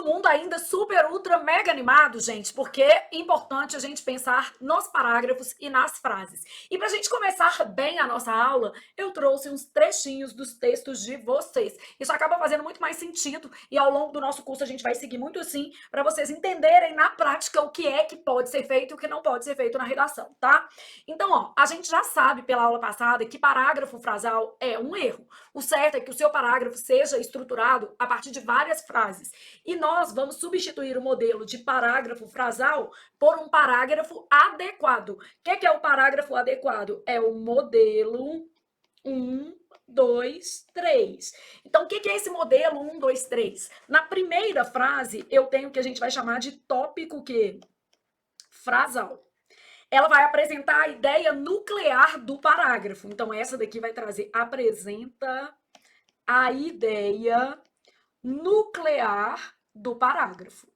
todo mundo ainda super, ultra, mega animado, gente, porque é importante a gente pensar nos parágrafos e nas frases. E para a gente começar bem a nossa aula, eu trouxe uns trechinhos dos textos de vocês. Isso acaba fazendo muito mais sentido e ao longo do nosso curso a gente vai seguir muito assim, para vocês entenderem na prática o que é que pode ser feito e o que não pode ser feito na redação, tá? Então, ó, a gente já sabe pela aula passada que parágrafo frasal é um erro. O certo é que o seu parágrafo seja estruturado a partir de várias frases. E nós vamos substituir o modelo de parágrafo frasal por um parágrafo adequado. O que é o parágrafo adequado? É o modelo 1, 2, 3. Então, o que é esse modelo 1, 2, 3? Na primeira frase, eu tenho o que a gente vai chamar de tópico que? Frasal. Ela vai apresentar a ideia nuclear do parágrafo. Então, essa daqui vai trazer apresenta a ideia nuclear do parágrafo.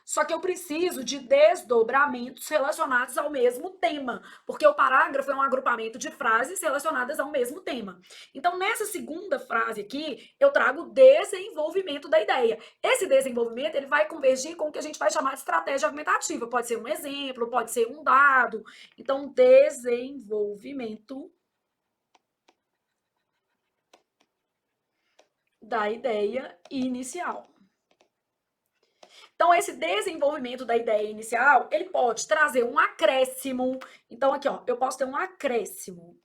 Só que eu preciso de desdobramentos relacionados ao mesmo tema, porque o parágrafo é um agrupamento de frases relacionadas ao mesmo tema. Então, nessa segunda frase aqui, eu trago desenvolvimento da ideia. Esse desenvolvimento, ele vai convergir com o que a gente vai chamar de estratégia argumentativa. Pode ser um exemplo, pode ser um dado. Então, desenvolvimento da ideia inicial. Então, esse desenvolvimento da ideia inicial, ele pode trazer um acréscimo. Então, aqui, ó, eu posso ter um acréscimo.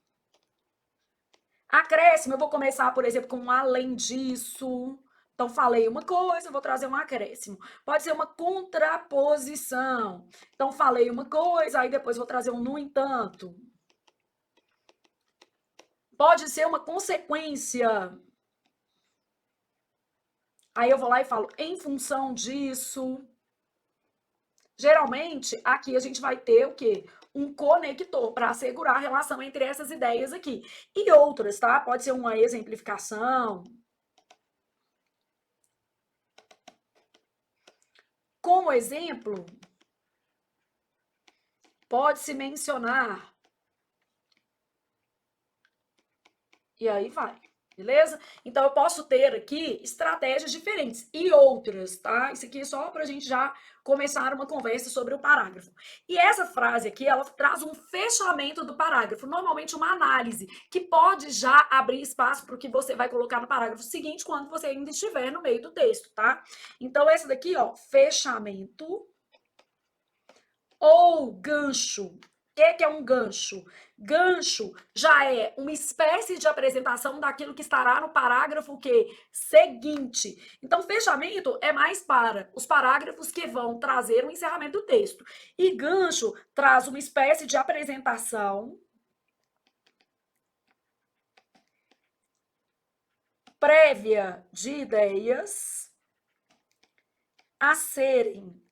Acréscimo, eu vou começar, por exemplo, com um além disso. Então, falei uma coisa, vou trazer um acréscimo. Pode ser uma contraposição. Então, falei uma coisa, aí depois vou trazer um no entanto. Pode ser uma consequência. Aí eu vou lá e falo, em função disso. Geralmente, aqui a gente vai ter o quê? Um conector para assegurar a relação entre essas ideias aqui. E outras, tá? Pode ser uma exemplificação. Como exemplo, pode-se mencionar. E aí vai. Beleza? Então, eu posso ter aqui estratégias diferentes e outras, tá? Isso aqui é só para a gente já começar uma conversa sobre o parágrafo. E essa frase aqui, ela traz um fechamento do parágrafo, normalmente uma análise, que pode já abrir espaço para o que você vai colocar no parágrafo seguinte, quando você ainda estiver no meio do texto, tá? Então, essa daqui, ó, fechamento ou gancho. O que é um gancho? Gancho já é uma espécie de apresentação daquilo que estará no parágrafo que seguinte. Então, fechamento é mais para os parágrafos que vão trazer o encerramento do texto. E gancho traz uma espécie de apresentação prévia de ideias a serem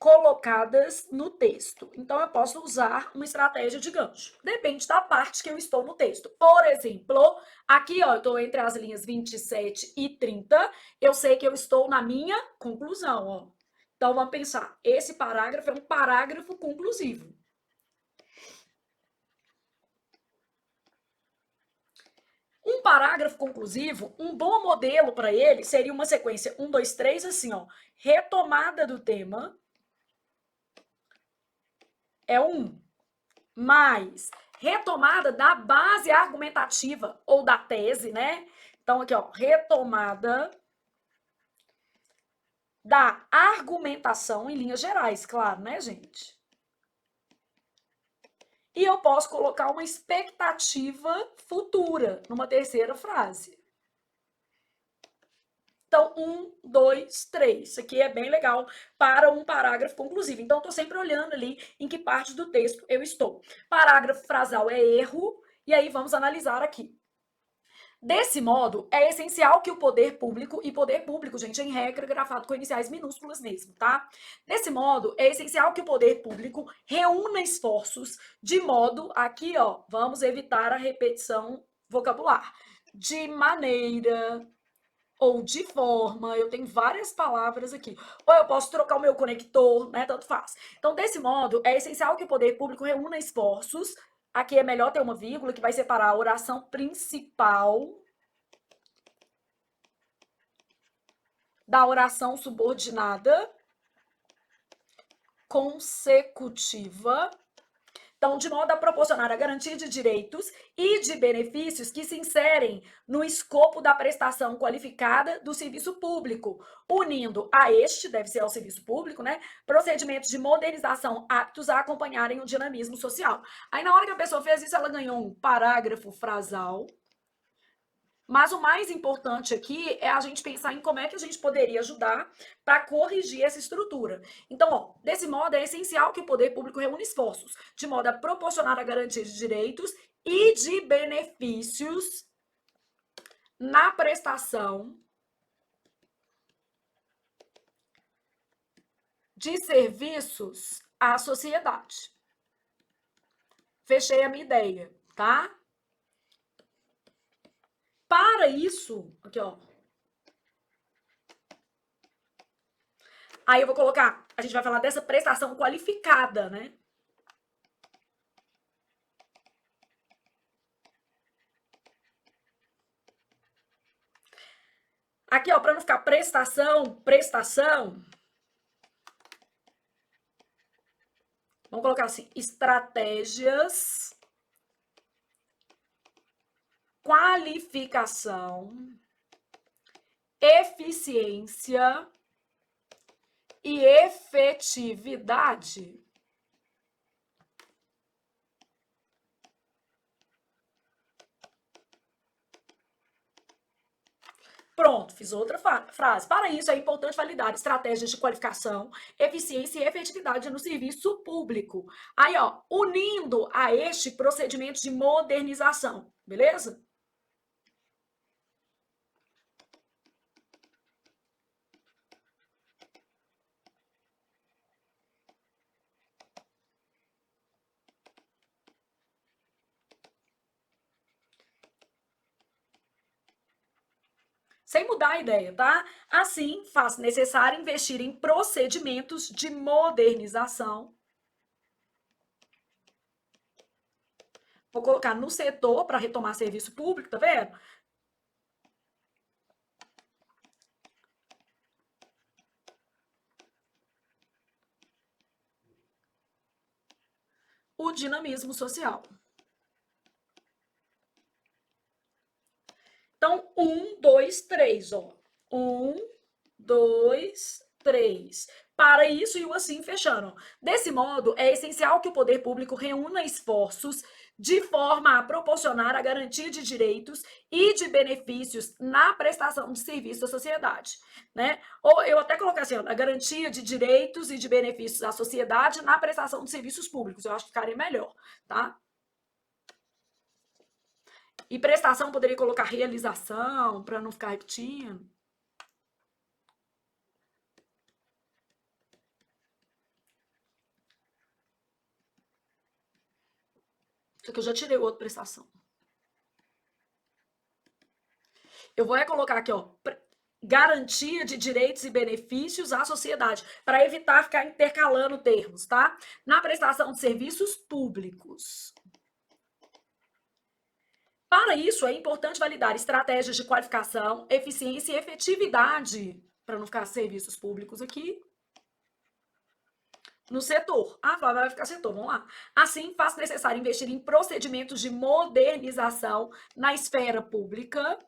colocadas no texto. Então, eu posso usar uma estratégia de gancho. Depende da parte que eu estou no texto. Por exemplo, aqui, ó, eu estou entre as linhas 27 e 30. Eu sei que eu estou na minha conclusão, ó. Então, vamos pensar. Esse parágrafo é um parágrafo conclusivo. Um parágrafo conclusivo, um bom modelo para ele seria uma sequência 1, 2, 3, assim, ó. Retomada do tema, é um, mais retomada da base argumentativa ou da tese, né? Então, aqui, ó, retomada da argumentação em linhas gerais, claro, né, gente? E eu posso colocar uma expectativa futura numa terceira frase. Então, 1, 2, 3. Isso aqui é bem legal para um parágrafo conclusivo. Então, estou sempre olhando ali em que parte do texto eu estou. Parágrafo frasal é erro, e aí vamos analisar aqui. Desse modo, é essencial que o poder público, e poder público, gente, em regra, grafado com iniciais minúsculas mesmo, tá? Desse modo, é essencial que o poder público reúna esforços de modo, aqui, ó, vamos evitar a repetição vocabular, de maneira ou de forma, eu tenho várias palavras aqui. Ou eu posso trocar o meu conector, né? Tanto faz. Então, desse modo, é essencial que o poder público reúna esforços. Aqui é melhor ter uma vírgula que vai separar a oração principal da oração subordinada consecutiva. Então, de modo a proporcionar a garantia de direitos e de benefícios que se inserem no escopo da prestação qualificada do serviço público, unindo a este, deve ser ao serviço público, né, procedimentos de modernização aptos a acompanharem o dinamismo social. Aí, na hora que a pessoa fez isso, ela ganhou um parágrafo frasal. Mas o mais importante aqui é a gente pensar em como é que a gente poderia ajudar para corrigir essa estrutura. Então, ó, desse modo, é essencial que o poder público reúna esforços, de modo a proporcionar a garantia de direitos e de benefícios na prestação de serviços à sociedade. Fechei a minha ideia, tá? Para isso, aqui, ó. Aí eu vou colocar, a gente vai falar dessa prestação qualificada, né? Aqui, ó, para não ficar prestação, vamos colocar assim, estratégias, qualificação, eficiência e efetividade. Pronto, fiz outra frase. Para isso, é importante validar estratégias de qualificação, eficiência e efetividade no serviço público. Aí, ó, unindo a este procedimento de modernização, beleza? Sem mudar a ideia, tá? Assim, faz necessário investir em procedimentos de modernização. Vou colocar no setor para retomar serviço público, tá vendo? O dinamismo social. Então, 1, 2, 3, ó. 1, 2, 3. Para isso e o assim fechando. Desse modo, é essencial que o poder público reúna esforços de forma a proporcionar a garantia de direitos e de benefícios na prestação de serviço à sociedade, né? Ou eu até coloquei assim, ó, a garantia de direitos e de benefícios à sociedade na prestação de serviços públicos. Eu acho que ficaria melhor, tá? E prestação poderia colocar realização, para não ficar repetindo. Só que eu já tirei o outro prestação. Eu vou colocar aqui, ó, garantia de direitos e benefícios à sociedade, para evitar ficar intercalando termos, tá? Na prestação de serviços públicos. Para isso, é importante validar estratégias de qualificação, eficiência e efetividade, para não ficar serviços públicos aqui, no setor. Ah, Flávia, vai ficar setor, vamos lá. Assim, faz necessário investir em procedimentos de modernização na esfera pública.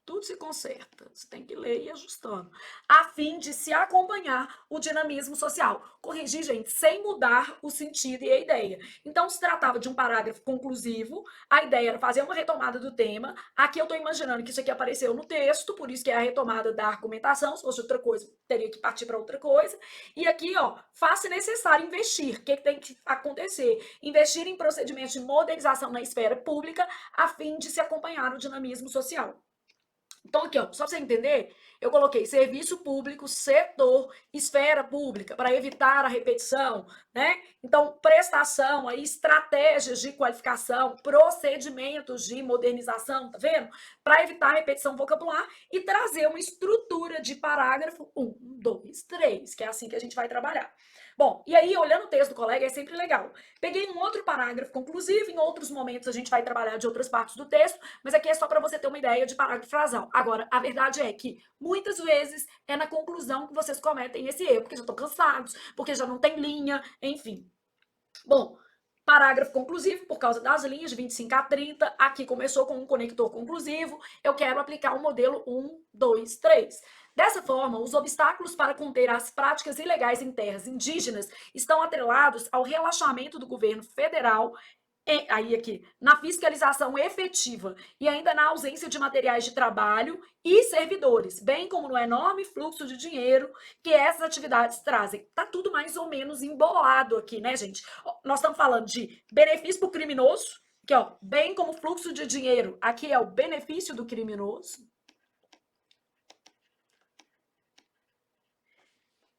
Tudo se conserta, você tem que ler e ir ajustando, a fim de se acompanhar o dinamismo social. Corrigir, gente, sem mudar o sentido e a ideia. Então, se tratava de um parágrafo conclusivo, a ideia era fazer uma retomada do tema. Aqui eu estou imaginando que isso aqui apareceu no texto, por isso que é a retomada da argumentação. Se fosse outra coisa, teria que partir para outra coisa. E aqui, ó, faz-se necessário investir. O que tem que acontecer? Investir em procedimentos de modernização na esfera pública, a fim de se acompanhar o dinamismo social. Então, aqui, ó, só para você entender, eu coloquei serviço público, setor, esfera pública, para evitar a repetição, né? Então, prestação, aí, estratégias de qualificação, procedimentos de modernização, tá vendo? Para evitar a repetição vocabular e trazer uma estrutura de parágrafo 1, 2, 3, que é assim que a gente vai trabalhar. Bom, e aí, olhando o texto do colega, é sempre legal. Peguei um outro parágrafo conclusivo, em outros momentos a gente vai trabalhar de outras partes do texto, mas aqui é só para você ter uma ideia de parágrafo frasal. Agora, a verdade é que muitas vezes é na conclusão que vocês cometem esse erro, porque já estão cansados, porque já não tem linha, enfim. Bom, parágrafo conclusivo, por causa das linhas de 25 a 30, aqui começou com um conector conclusivo, eu quero aplicar o modelo 1, 2, 3. Dessa forma, os obstáculos para conter as práticas ilegais em terras indígenas estão atrelados ao relaxamento do governo federal aí aqui, na fiscalização efetiva e ainda na ausência de materiais de trabalho e servidores, bem como no enorme fluxo de dinheiro que essas atividades trazem. Tá tudo mais ou menos embolado aqui, né, gente? Nós estamos falando de benefício para o criminoso, que ó, bem como fluxo de dinheiro, aqui é o benefício do criminoso.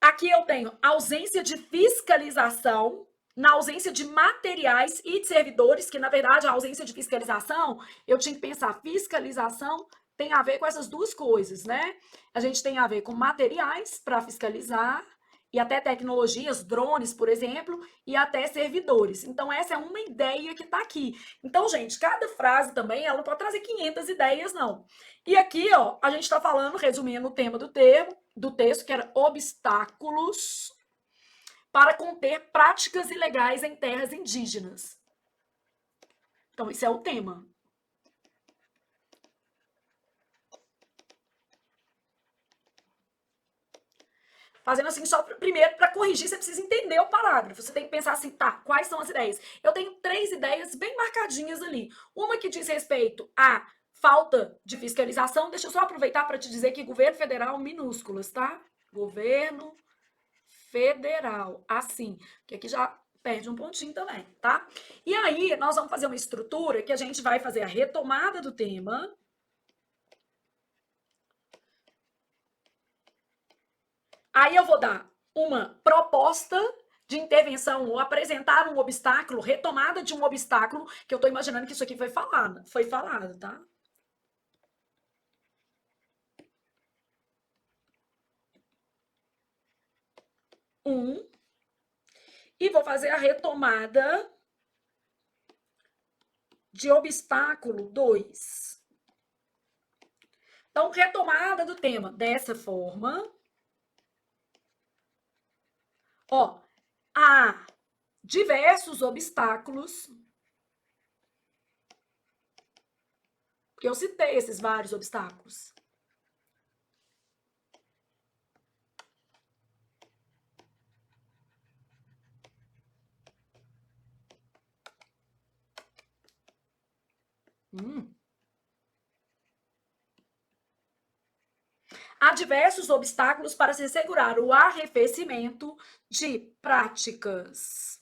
Aqui eu tenho ausência de fiscalização, na ausência de materiais e de servidores, que na verdade a ausência de fiscalização, eu tinha que pensar, fiscalização tem a ver com essas duas coisas, né? A gente tem a ver com materiais para fiscalizar e até tecnologias, drones, por exemplo, e até servidores. Então essa é uma ideia que está aqui. Então, gente, cada frase também, ela não pode trazer 500 ideias, não. E aqui, ó, a gente está falando, resumindo o tema do texto, que era obstáculos para conter práticas ilegais em terras indígenas. Então, esse é o tema. Fazendo assim, só primeiro, para corrigir, você precisa entender o parágrafo. Você tem que pensar assim, tá, quais são as ideias? Eu tenho 3 ideias bem marcadinhas ali. Uma que diz respeito à falta de fiscalização. Deixa eu só aproveitar para te dizer que governo federal, minúsculas, tá? Governo federal, assim, que aqui já perde um pontinho também, tá? E aí, nós vamos fazer uma estrutura que a gente vai fazer a retomada do tema. Aí eu vou dar uma proposta de intervenção ou apresentar um obstáculo, retomada de um obstáculo, que eu tô imaginando que isso aqui foi falado, tá? Um, e vou fazer a retomada de obstáculo 2. Então, retomada do tema dessa forma. Ó, há diversos obstáculos, porque eu citei esses vários obstáculos. Há diversos obstáculos para se assegurar o arrefecimento de práticas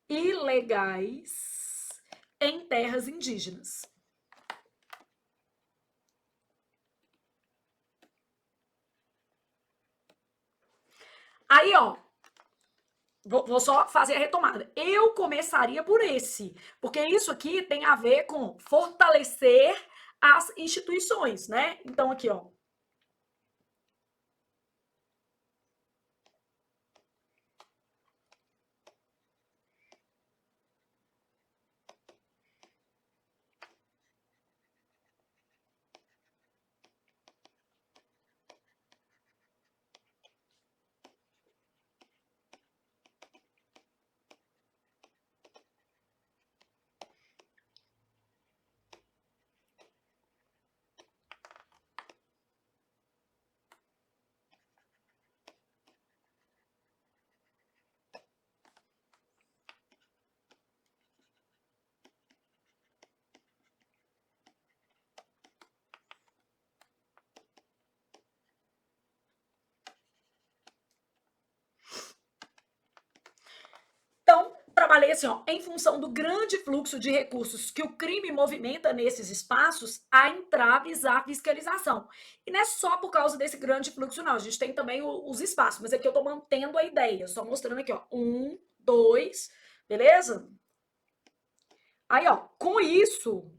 ilegais em terras indígenas. Aí, ó, vou só fazer a retomada. Eu começaria por esse, porque isso aqui tem a ver com fortalecer as instituições, né? Então, aqui, ó. Então, trabalhei assim, ó, em função do grande fluxo de recursos que o crime movimenta nesses espaços, há entraves à fiscalização. E não é só por causa desse grande fluxo, não. A gente tem também os espaços, mas aqui eu estou mantendo a ideia, só mostrando aqui, ó. 1, 2, beleza? Aí, ó, com isso,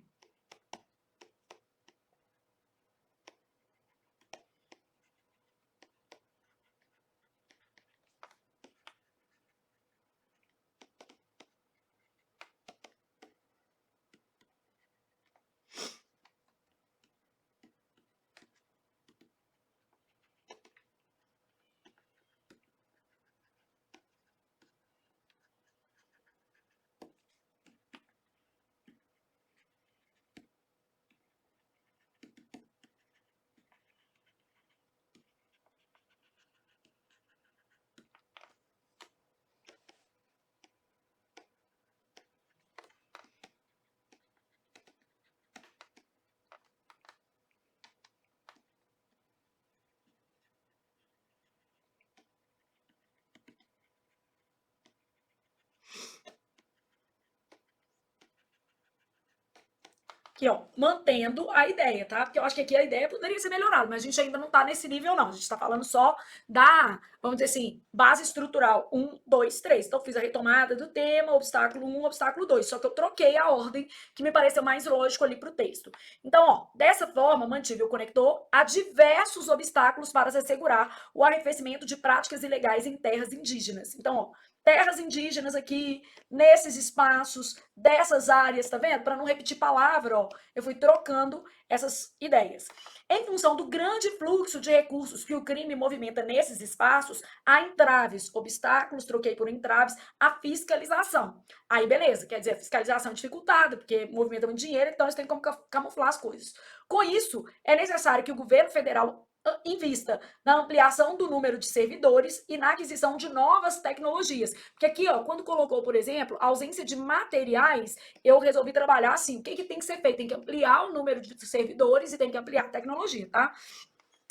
Aqui, ó, mantendo a ideia, tá? Porque eu acho que aqui a ideia poderia ser melhorada, mas a gente ainda não tá nesse nível, não. A gente tá falando só da, vamos dizer assim, base estrutural 1, 2, 3. Então, fiz a retomada do tema, obstáculo 1, obstáculo 2. Só que eu troquei a ordem que me pareceu mais lógico ali pro texto. Então, ó, dessa forma, mantive o conector a diversos obstáculos para se assegurar o arrefecimento de práticas ilegais em terras indígenas. Então, ó, terras indígenas aqui, nesses espaços, dessas áreas, tá vendo? Para não repetir palavra, ó, eu fui trocando essas ideias. Em função do grande fluxo de recursos que o crime movimenta nesses espaços, há entraves, obstáculos, troquei por entraves, a fiscalização. Aí, beleza, quer dizer, a fiscalização é dificultada, porque movimenta muito dinheiro, então eles têm como camuflar as coisas. Com isso, é necessário que o governo federal invista na ampliação do número de servidores e na aquisição de novas tecnologias. Porque aqui, ó, quando colocou, por exemplo, a ausência de materiais, eu resolvi trabalhar assim. O que, que tem que ser feito? Tem que ampliar o número de servidores e tem que ampliar a tecnologia, tá?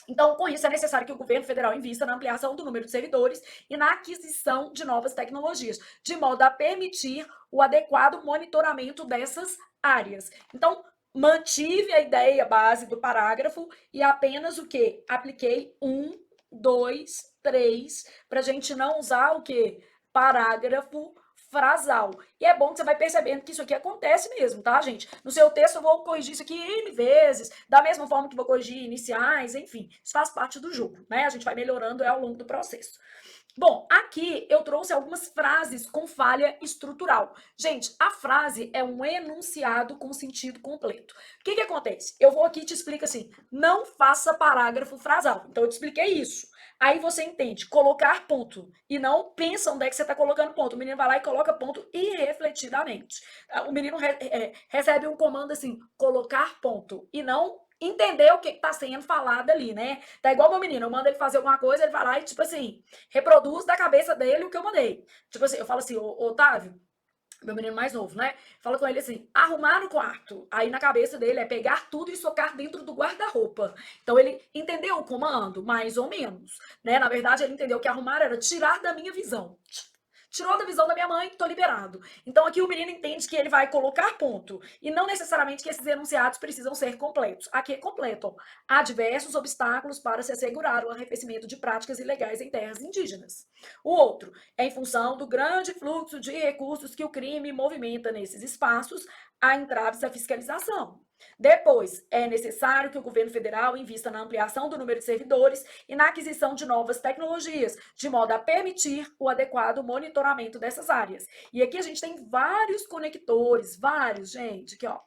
Então, com isso, é necessário que o governo federal invista na ampliação do número de servidores e na aquisição de novas tecnologias, de modo a permitir o adequado monitoramento dessas áreas. Então, mantive a ideia base do parágrafo e apenas o que? Apliquei 1, 2, 3, para a gente não usar o que? Parágrafo frasal. E é bom que você vai percebendo que isso aqui acontece mesmo, tá, gente? No seu texto eu vou corrigir isso aqui N vezes, da mesma forma que vou corrigir iniciais, enfim. Isso faz parte do jogo, né? A gente vai melhorando ao longo do processo. Bom, aqui eu trouxe algumas frases com falha estrutural. Gente, a frase é um enunciado com sentido completo. O que acontece? Eu vou aqui e te explico assim, não faça parágrafo frasal. Então eu te expliquei isso. Aí você entende, colocar ponto. E não pensa onde é que você está colocando ponto. O menino vai lá e coloca ponto irrefletidamente. O menino recebe um comando assim, colocar ponto. E não entender o que está sendo falado ali, né? Tá igual meu menino, eu mando ele fazer alguma coisa, ele vai lá e, tipo assim, reproduz da cabeça dele o que eu mandei. Tipo assim, eu falo assim, ô, Otávio, meu menino mais novo, né? Fala com ele assim, arrumar no quarto. Aí na cabeça dele é pegar tudo e socar dentro do guarda-roupa. Então ele entendeu o comando, mais ou menos, né? Na verdade, ele entendeu que arrumar era tirar da minha visão. Tirou da visão da minha mãe, tô liberado. Então aqui o menino entende que ele vai colocar ponto. E não necessariamente que esses enunciados precisam ser completos. Aqui é completo. Ó. Há diversos obstáculos para se assegurar o arrefecimento de práticas ilegais em terras indígenas. O outro é em função do grande fluxo de recursos que o crime movimenta nesses espaços, há entraves à fiscalização. Depois, é necessário que o governo federal invista na ampliação do número de servidores e na aquisição de novas tecnologias, de modo a permitir o adequado monitoramento dessas áreas. E aqui a gente tem vários conectores, vários, gente, aqui, ó.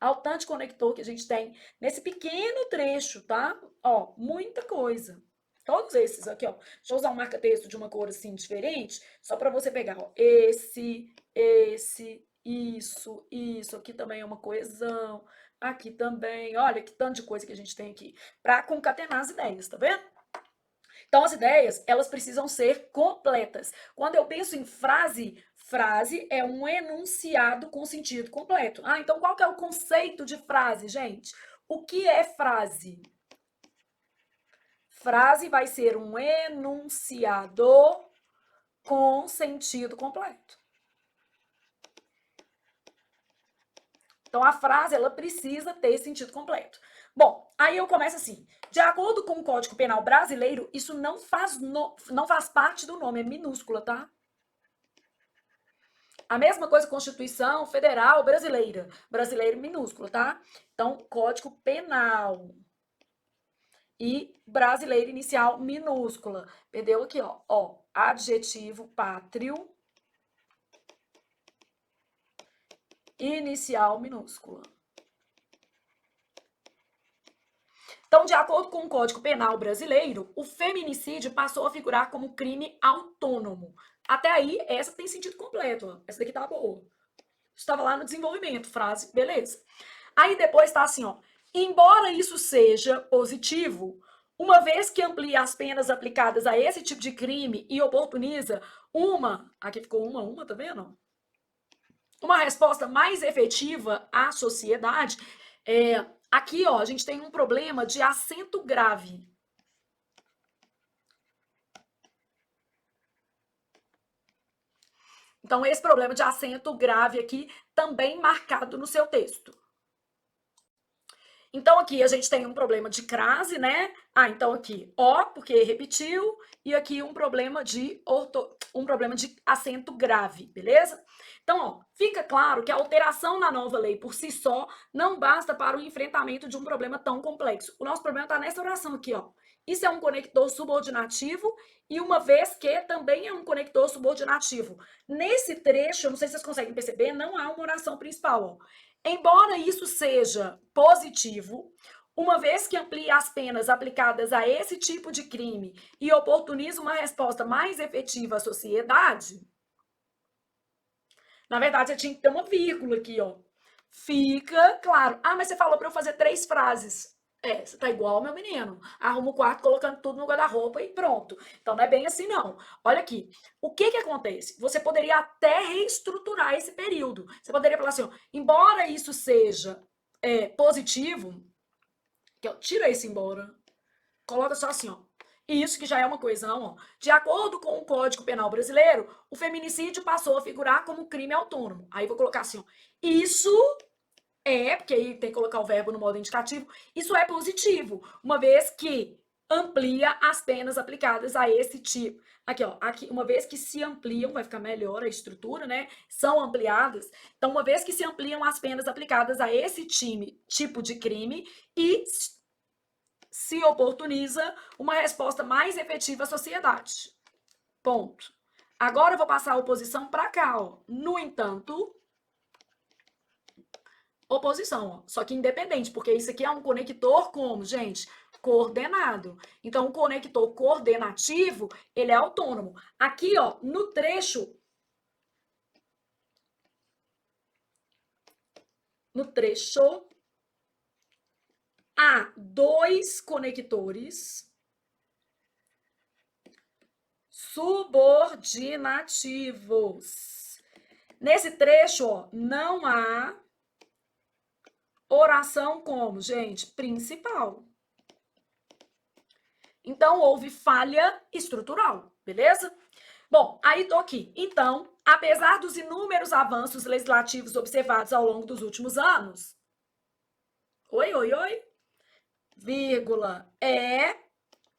Ao tanto de conector que a gente tem nesse pequeno trecho, tá? Ó, muita coisa. Todos esses aqui, ó. Deixa eu usar um marca-texto de uma cor assim diferente, só para você pegar, ó. Esse, isso. Aqui também é uma coesão. Aqui também. Olha que tanto de coisa que a gente tem aqui. Para concatenar as ideias, tá vendo? Então, as ideias, elas precisam ser completas. Quando eu penso em frase, frase é um enunciado com sentido completo. Ah, então qual que é o conceito de frase, gente? O que é frase? Frase vai ser um enunciado com sentido completo. Então, a frase, ela precisa ter sentido completo. Bom, aí eu começo assim. De acordo com o Código Penal brasileiro, isso não faz parte do nome, é minúscula, tá? A mesma coisa, Constituição Federal Brasileira. Brasileiro minúsculo, tá? Então, Código Penal. E brasileiro inicial minúscula. Perdeu aqui, ó. Ó, adjetivo pátrio. Inicial minúscula. Então, de acordo com o Código Penal brasileiro, o feminicídio passou a figurar como crime autônomo. Até aí, essa tem sentido completo. Ó. Essa daqui tá boa. Estava lá no desenvolvimento, frase, beleza. Aí depois tá assim, ó. Embora isso seja positivo, uma vez que amplia as penas aplicadas a esse tipo de crime e oportuniza aqui ficou tá vendo? Uma resposta mais efetiva à sociedade, aqui, ó, a gente tem um problema de acento grave. Então, esse problema de acento grave aqui também marcado no seu texto. Então, aqui a gente tem um problema de crase, né? Ah, então aqui, ó, porque repetiu, e aqui um problema de acento grave, beleza? Então, ó, fica claro que a alteração na nova lei por si só não basta para o enfrentamento de um problema tão complexo. O nosso problema está nessa oração aqui, ó. Isso é um conector subordinativo e uma vez que também é um conector subordinativo. Nesse trecho, eu não sei se vocês conseguem perceber, não há uma oração principal, ó. Embora isso seja positivo, uma vez que amplia as penas aplicadas a esse tipo de crime e oportuniza uma resposta mais efetiva à sociedade, na verdade, você tinha que ter uma vírgula aqui, ó. Fica claro. Ah, mas você falou para eu fazer 3 frases. É, você tá igual meu menino. Arruma o quarto colocando tudo no guarda-roupa e pronto. Então não é bem assim, não. Olha aqui. O que que acontece? Você poderia até reestruturar esse período. Você poderia falar assim, ó, embora isso seja positivo, que, ó, tira esse embora. Coloca só assim, ó. Isso que já é uma coisão, ó. De acordo com o Código Penal Brasileiro, o feminicídio passou a figurar como crime autônomo. Aí vou colocar assim, ó. Isso porque aí tem que colocar o verbo no modo indicativo, isso é positivo, uma vez que amplia as penas aplicadas a esse tipo. Aqui, ó, aqui, uma vez que se ampliam, vai ficar melhor a estrutura, né? São ampliadas. Então, uma vez que se ampliam as penas aplicadas a esse tipo de crime e se oportuniza uma resposta mais efetiva à sociedade. Ponto. Agora eu vou passar a oposição para cá, ó. No entanto, oposição, ó. Só que independente, porque isso aqui é um conector como, gente? Coordenado. Então, o conector coordenativo, ele é autônomo. Aqui, ó, no trecho há 2 conectores subordinativos. Nesse trecho, ó, não há oração como, gente, principal. Então, houve falha estrutural, beleza? Bom, aí tô aqui. Então, apesar dos inúmeros avanços legislativos observados ao longo dos últimos anos, oi, vírgula,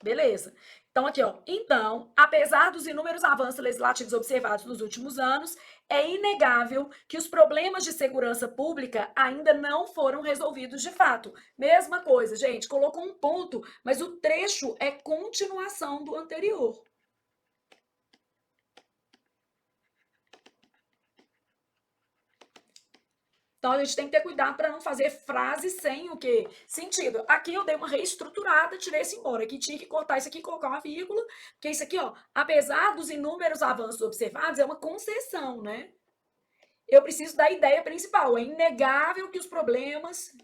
beleza. Então, aqui, ó. Então, apesar dos inúmeros avanços legislativos observados nos últimos anos, é inegável que os problemas de segurança pública ainda não foram resolvidos de fato. Mesma coisa, gente, colocou um ponto, mas o trecho é continuação do anterior. Então, a gente tem que ter cuidado para não fazer frases sem o quê? Sentido. Aqui eu dei uma reestruturada, tirei isso embora. Aqui tinha que cortar isso aqui e colocar uma vírgula, porque isso aqui, ó, apesar dos inúmeros avanços observados, é uma concessão, né? Eu preciso da ideia principal. É inegável que os problemas.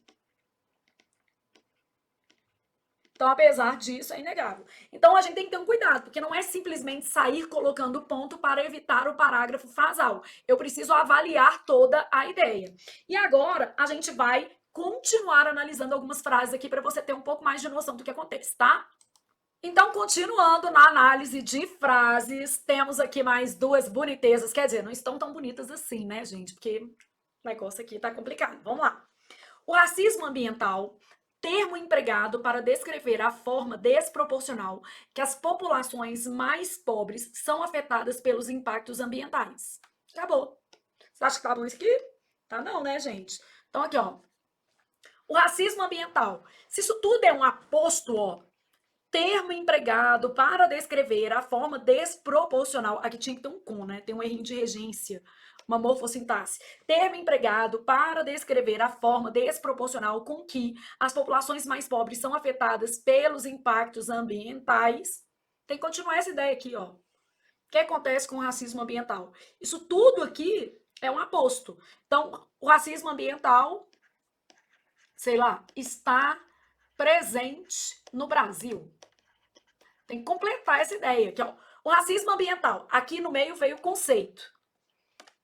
Então, apesar disso, é inegável. Então, a gente tem que ter um cuidado, porque não é simplesmente sair colocando ponto para evitar o parágrafo frasal. Eu preciso avaliar toda a ideia. E agora, a gente vai continuar analisando algumas frases aqui para você ter um pouco mais de noção do que acontece, tá? Então, continuando na análise de frases, temos aqui mais 2 bonitezas. Quer dizer, não estão tão bonitas assim, né, gente? Porque o negócio aqui tá complicado. Vamos lá. O racismo ambiental, termo empregado para descrever a forma desproporcional que as populações mais pobres são afetadas pelos impactos ambientais. Acabou. Você acha que tá bom isso aqui? Tá não, né, gente? Então, aqui, ó. O racismo ambiental. Se isso tudo é um aposto, ó, termo empregado para descrever a forma desproporcional. Aqui tinha que ter um com, né? Tem um errinho de regência, uma morfossintaxe. Termo empregado para descrever a forma desproporcional com que as populações mais pobres são afetadas pelos impactos ambientais. Tem que continuar essa ideia aqui, ó. O que acontece com o racismo ambiental? Isso tudo aqui é um aposto. Então, o racismo ambiental, sei lá, está presente no Brasil. Tem que completar essa ideia. Aqui, ó. O racismo ambiental. Aqui no meio veio o conceito.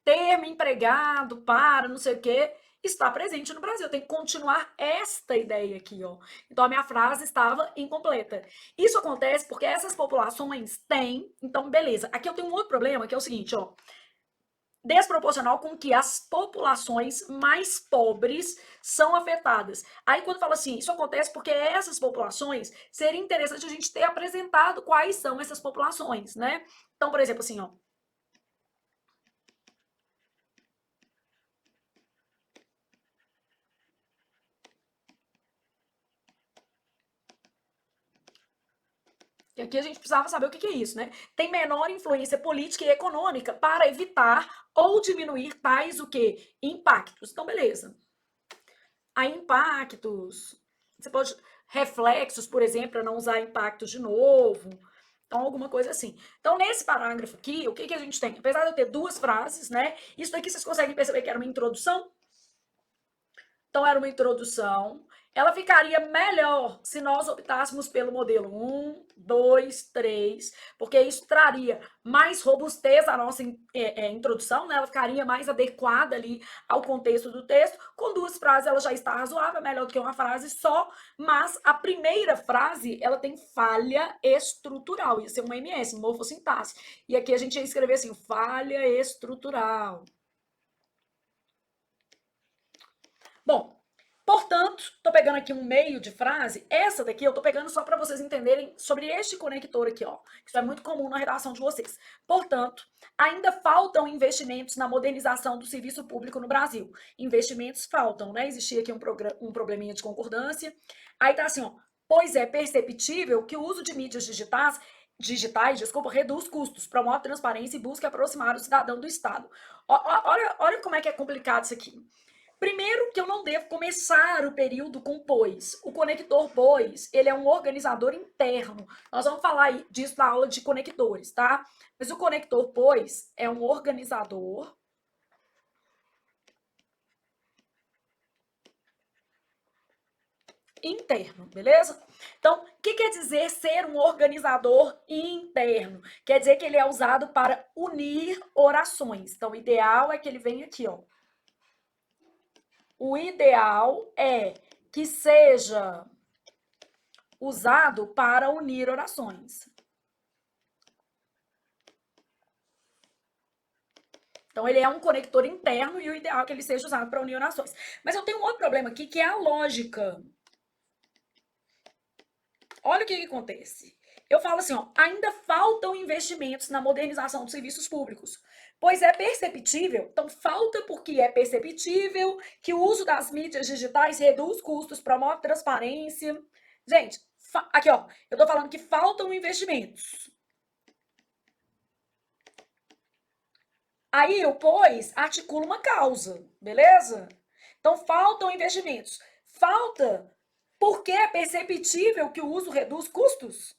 Termo empregado para não sei o quê está presente no Brasil. Tem que continuar esta ideia aqui, ó. Então a minha frase estava incompleta. Isso acontece porque essas populações têm. Então, beleza. Aqui eu tenho um outro problema que é o seguinte, ó. desproporcional com que as populações mais pobres são afetadas. Aí quando fala assim, isso acontece porque essas populações, seria interessante a gente ter apresentado quais são essas populações, né? Então, por exemplo, assim, ó, e aqui a gente precisava saber o que é isso, né? Tem menor influência política e econômica para evitar ou diminuir tais o quê? Impactos. Então, beleza. Aí, impactos. Você pode. Reflexos, por exemplo, para não usar impactos de novo. Então, alguma coisa assim. Então, nesse parágrafo aqui, o que a gente tem? Apesar de eu ter duas frases, né? Isso daqui vocês conseguem perceber que era uma introdução? Então, era uma introdução. Ela ficaria melhor se nós optássemos pelo modelo 1, 2, 3, porque isso traria mais robustez à nossa introdução, né? Ela ficaria mais adequada ali ao contexto do texto. Com duas frases, ela já está razoável, melhor do que uma frase só, mas a primeira frase, ela tem falha estrutural, ia ser uma MS, morfossintaxe. E aqui a gente ia escrever assim, falha estrutural. Bom, portanto, estou pegando aqui um meio de frase. Essa daqui eu estou pegando só para vocês entenderem sobre este conector aqui, ó. Isso é muito comum na redação de vocês. Portanto, ainda faltam investimentos na modernização do serviço público no Brasil. Investimentos faltam, né? Existia aqui um probleminha de concordância. Aí tá assim, ó. Pois é perceptível que o uso de mídias digitais, desculpa, reduz custos, promove transparência e busca aproximar o cidadão do Estado. Olha como é que é complicado isso aqui. Primeiro que eu não devo começar o período com pois. O conector pois, ele é um organizador interno. Nós vamos falar disso na aula de conectores, tá? Mas o conector pois é um organizador interno, beleza? Então, o que quer dizer ser um organizador interno? Quer dizer que ele é usado para unir orações. Então, o ideal é que ele venha aqui, ó. O ideal é que seja usado para unir orações. Então, ele é um conector interno e o ideal é que ele seja usado para unir orações. Mas eu tenho um outro problema aqui, que é a lógica. Olha o que acontece. Eu falo assim, ó, ainda faltam investimentos na modernização dos serviços públicos. Pois é perceptível, então falta porque é perceptível que o uso das mídias digitais reduz custos, promove transparência. Gente, aqui ó, eu tô falando que faltam investimentos. Aí o pois articula uma causa, beleza? Então faltam investimentos. Falta porque é perceptível que o uso reduz custos.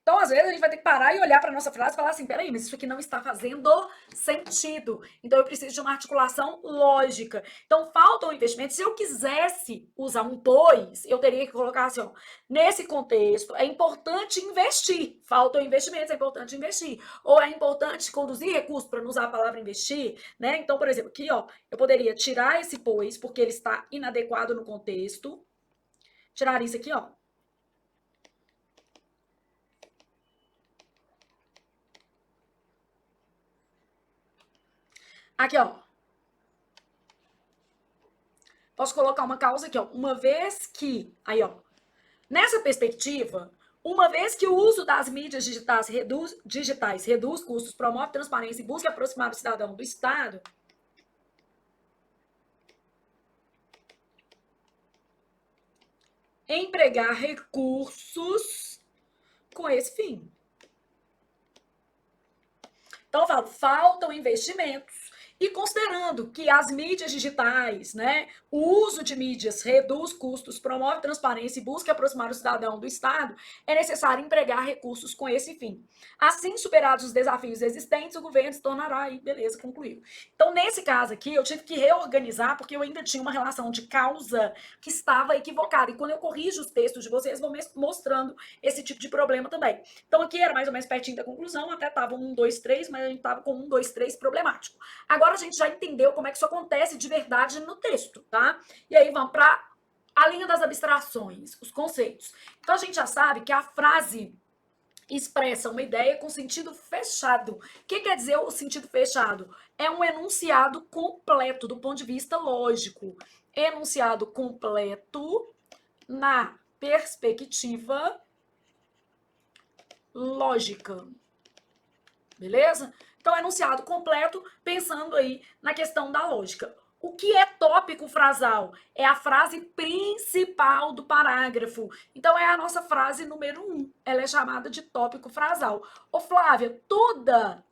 Então, às vezes, a gente vai ter que parar e olhar para a nossa frase e falar assim: peraí, mas isso aqui não está fazendo sentido. Então, eu preciso de uma articulação lógica. Então, falta um investimento. Se eu quisesse usar um pois, eu teria que colocar assim: ó, nesse contexto, é importante investir. Faltam investimentos, é importante investir. Ou é importante conduzir recursos, para não usar a palavra investir, né? Então, por exemplo, aqui, ó, eu poderia tirar esse pois, porque ele está inadequado no contexto. Tirar isso aqui, ó. Aqui, ó. Posso colocar uma causa aqui, ó. Uma vez que. Aí, ó. Nessa perspectiva, uma vez que o uso das mídias digitais reduz custos, promove transparência e busca aproximar o cidadão do Estado, empregar recursos com esse fim. Então, eu falo, faltam investimentos. E considerando que as mídias digitais, né, o uso de mídias reduz custos, promove transparência e busca aproximar o cidadão do Estado, é necessário empregar recursos com esse fim. Assim, superados os desafios existentes, o governo se tornará aí, beleza, concluiu. Então, nesse caso aqui, eu tive que reorganizar, porque eu ainda tinha uma relação de causa que estava equivocada. E quando eu corrijo os textos de vocês, vou mostrando esse tipo de problema também. Então, aqui era mais ou menos pertinho da conclusão, até estava 1, 2, 3, mas a gente estava com 1, 2, 3 problemático. Agora a gente já entendeu como é que isso acontece de verdade no texto, tá? E aí vamos para a linha das abstrações, os conceitos. Então a gente já sabe que a frase expressa uma ideia com sentido fechado. O que quer dizer o sentido fechado? É um enunciado completo do ponto de vista lógico. Enunciado completo na perspectiva lógica. Beleza? Então, enunciado completo, pensando aí na questão da lógica. O que é tópico frasal? É a frase principal do parágrafo. Então, é a nossa frase número 1. Ela é chamada de tópico frasal. Ô, Flávia, toda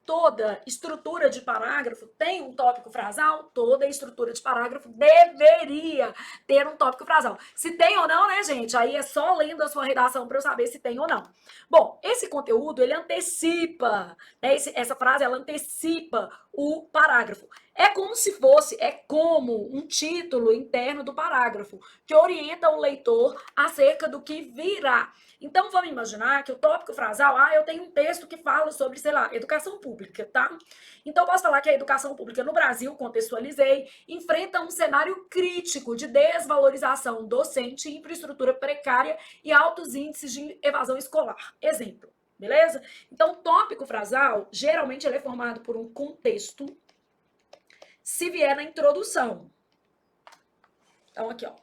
estrutura de parágrafo tem um tópico frasal? Toda estrutura de parágrafo deveria ter um tópico frasal. Se tem ou não, né, gente? Aí é só lendo a sua redação para eu saber se tem ou não. Bom, esse conteúdo, ele antecipa, né, essa frase, ela antecipa o parágrafo. É como se fosse, é como um título interno do parágrafo, que orienta o leitor acerca do que virá. Então, vamos imaginar que o tópico frasal, eu tenho um texto que fala sobre, sei lá, educação pública, tá? Então, posso falar que a educação pública no Brasil, contextualizei, enfrenta um cenário crítico de desvalorização docente, infraestrutura precária e altos índices de evasão escolar. Exemplo, beleza? Então, o tópico frasal, geralmente, ele é formado por um contexto, se vier na introdução. Então, aqui, ó.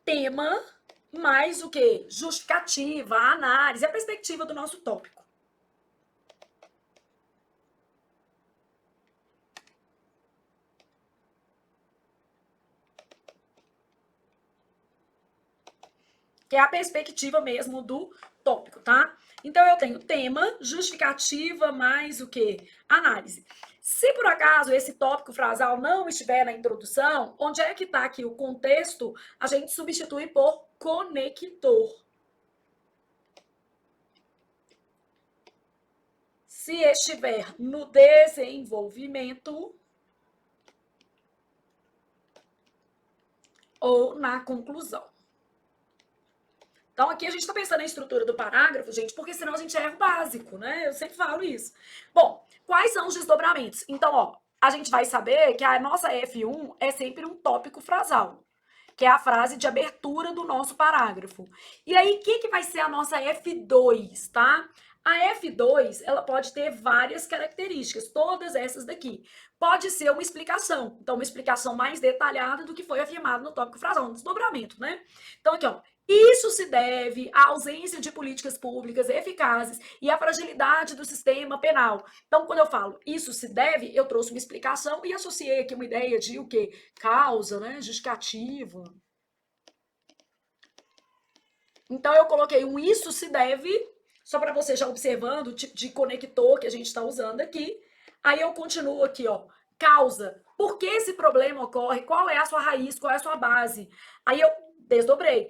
Tema, mais o que? Justificativa, análise, a perspectiva do nosso tópico. Que é a perspectiva mesmo do tópico, tá? Então, eu tenho tema, justificativa, mais o que? Análise. Se por acaso esse tópico frasal não estiver na introdução, onde é que está aqui o contexto? A gente substitui por conector. Se estiver no desenvolvimento ou na conclusão. Então, aqui a gente está pensando na estrutura do parágrafo, gente, porque senão a gente erra o básico, né? Eu sempre falo isso. Bom, quais são os desdobramentos? Então, ó, a gente vai saber que a nossa F1 é sempre um tópico frasal, que é a frase de abertura do nosso parágrafo. E aí, o que vai ser a nossa F2, tá? A F2, ela pode ter várias características, todas essas daqui. Pode ser uma explicação, então uma explicação mais detalhada do que foi afirmado no tópico frasal, um desdobramento, né? Então aqui, ó, isso se deve à ausência de políticas públicas eficazes e à fragilidade do sistema penal. Então, quando eu falo isso se deve, eu trouxe uma explicação e associei aqui uma ideia de o quê? Causa, né? Justificativa. Então, eu coloquei um isso se deve, só para você já observando o tipo de conector que a gente está usando aqui. Aí eu continuo aqui, ó. Causa. Por que esse problema ocorre? Qual é a sua raiz? Qual é a sua base? Aí eu desdobrei.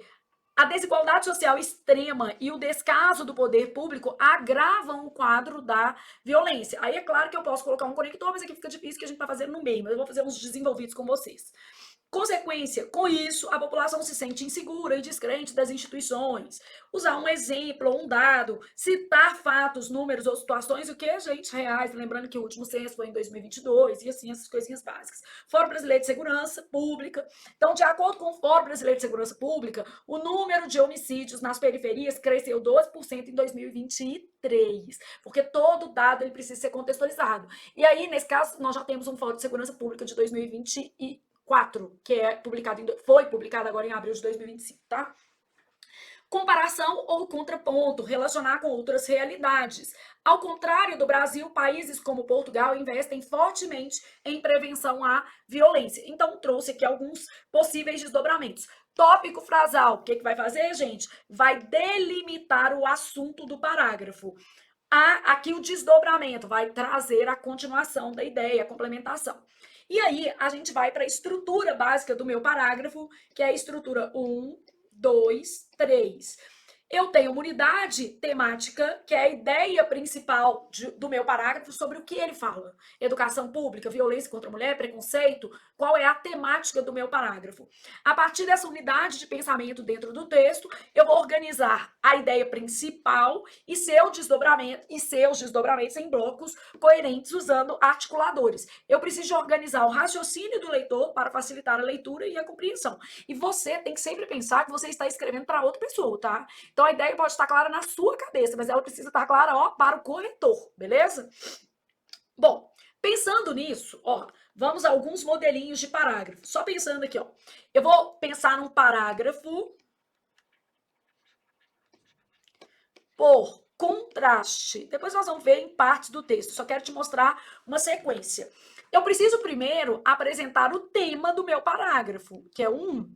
A desigualdade social extrema e o descaso do poder público agravam o quadro da violência. Aí é claro que eu posso colocar um conector, mas aqui fica difícil que a gente está fazendo no meio, mas eu vou fazer uns desenvolvidos com vocês. Consequência, com isso, a população se sente insegura e descrente das instituições. Usar um exemplo ou um dado, citar fatos, números ou situações, o que, gente, reais, lembrando que o último censo foi em 2022, e assim, essas coisinhas básicas. Fórum Brasileiro de Segurança Pública. Então, de acordo com o Fórum Brasileiro de Segurança Pública, o número de homicídios nas periferias cresceu 12% em 2023, porque todo dado ele precisa ser contextualizado. E aí, nesse caso, nós já temos um Fórum de Segurança Pública de 2024, que foi publicado agora em abril de 2025, tá? Comparação ou contraponto, relacionar com outras realidades. Ao contrário do Brasil, países como Portugal investem fortemente em prevenção à violência. Então, trouxe aqui alguns possíveis desdobramentos. Tópico frasal, o que vai fazer, gente? Vai delimitar o assunto do parágrafo. Aqui o desdobramento vai trazer a continuação da ideia, a complementação. E aí, a gente vai para a estrutura básica do meu parágrafo, que é a estrutura 1, 2, 3. Eu tenho uma unidade temática, que é a ideia principal do meu parágrafo sobre o que ele fala. Educação pública, violência contra a mulher, preconceito, qual é a temática do meu parágrafo. A partir dessa unidade de pensamento dentro do texto, eu vou organizar a ideia principal e seus desdobramentos em blocos coerentes usando articuladores. Eu preciso organizar o raciocínio do leitor para facilitar a leitura e a compreensão. E você tem que sempre pensar que você está escrevendo para outra pessoa, tá? Então a ideia pode estar clara na sua cabeça, mas ela precisa estar clara, ó, para o corretor, beleza? Bom, pensando nisso, ó, vamos a alguns modelinhos de parágrafo. Só pensando aqui, ó. Eu vou pensar num parágrafo por contraste. Depois nós vamos ver em partes do texto. Só quero te mostrar uma sequência. Eu preciso primeiro apresentar o tema do meu parágrafo, que é um.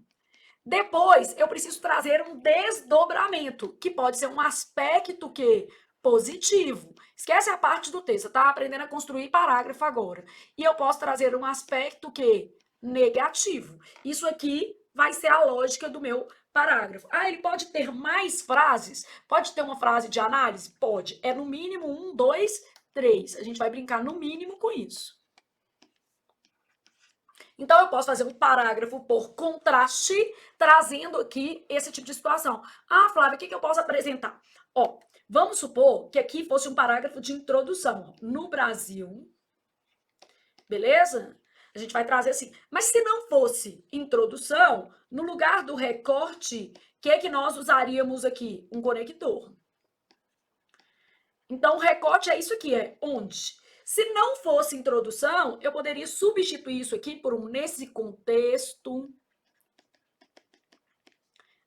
Depois, eu preciso trazer um desdobramento, que pode ser um aspecto que positivo. Esquece a parte do texto, tá aprendendo a construir parágrafo agora. E eu posso trazer um aspecto que negativo. Isso aqui vai ser a lógica do meu parágrafo. Ah, ele pode ter mais frases? Pode ter uma frase de análise? Pode. É no mínimo um, dois, três. A gente vai brincar no mínimo com isso. Então, eu posso fazer um parágrafo por contraste, trazendo aqui esse tipo de situação. Ah, Flávia, o que eu posso apresentar? Ó, vamos supor que aqui fosse um parágrafo de introdução. No Brasil, beleza? A gente vai trazer assim. Mas se não fosse introdução, no lugar do recorte, o que é que nós usaríamos aqui? Um conector. Então, o recorte é isso aqui, é onde? Se não fosse introdução, eu poderia substituir isso aqui por um nesse contexto.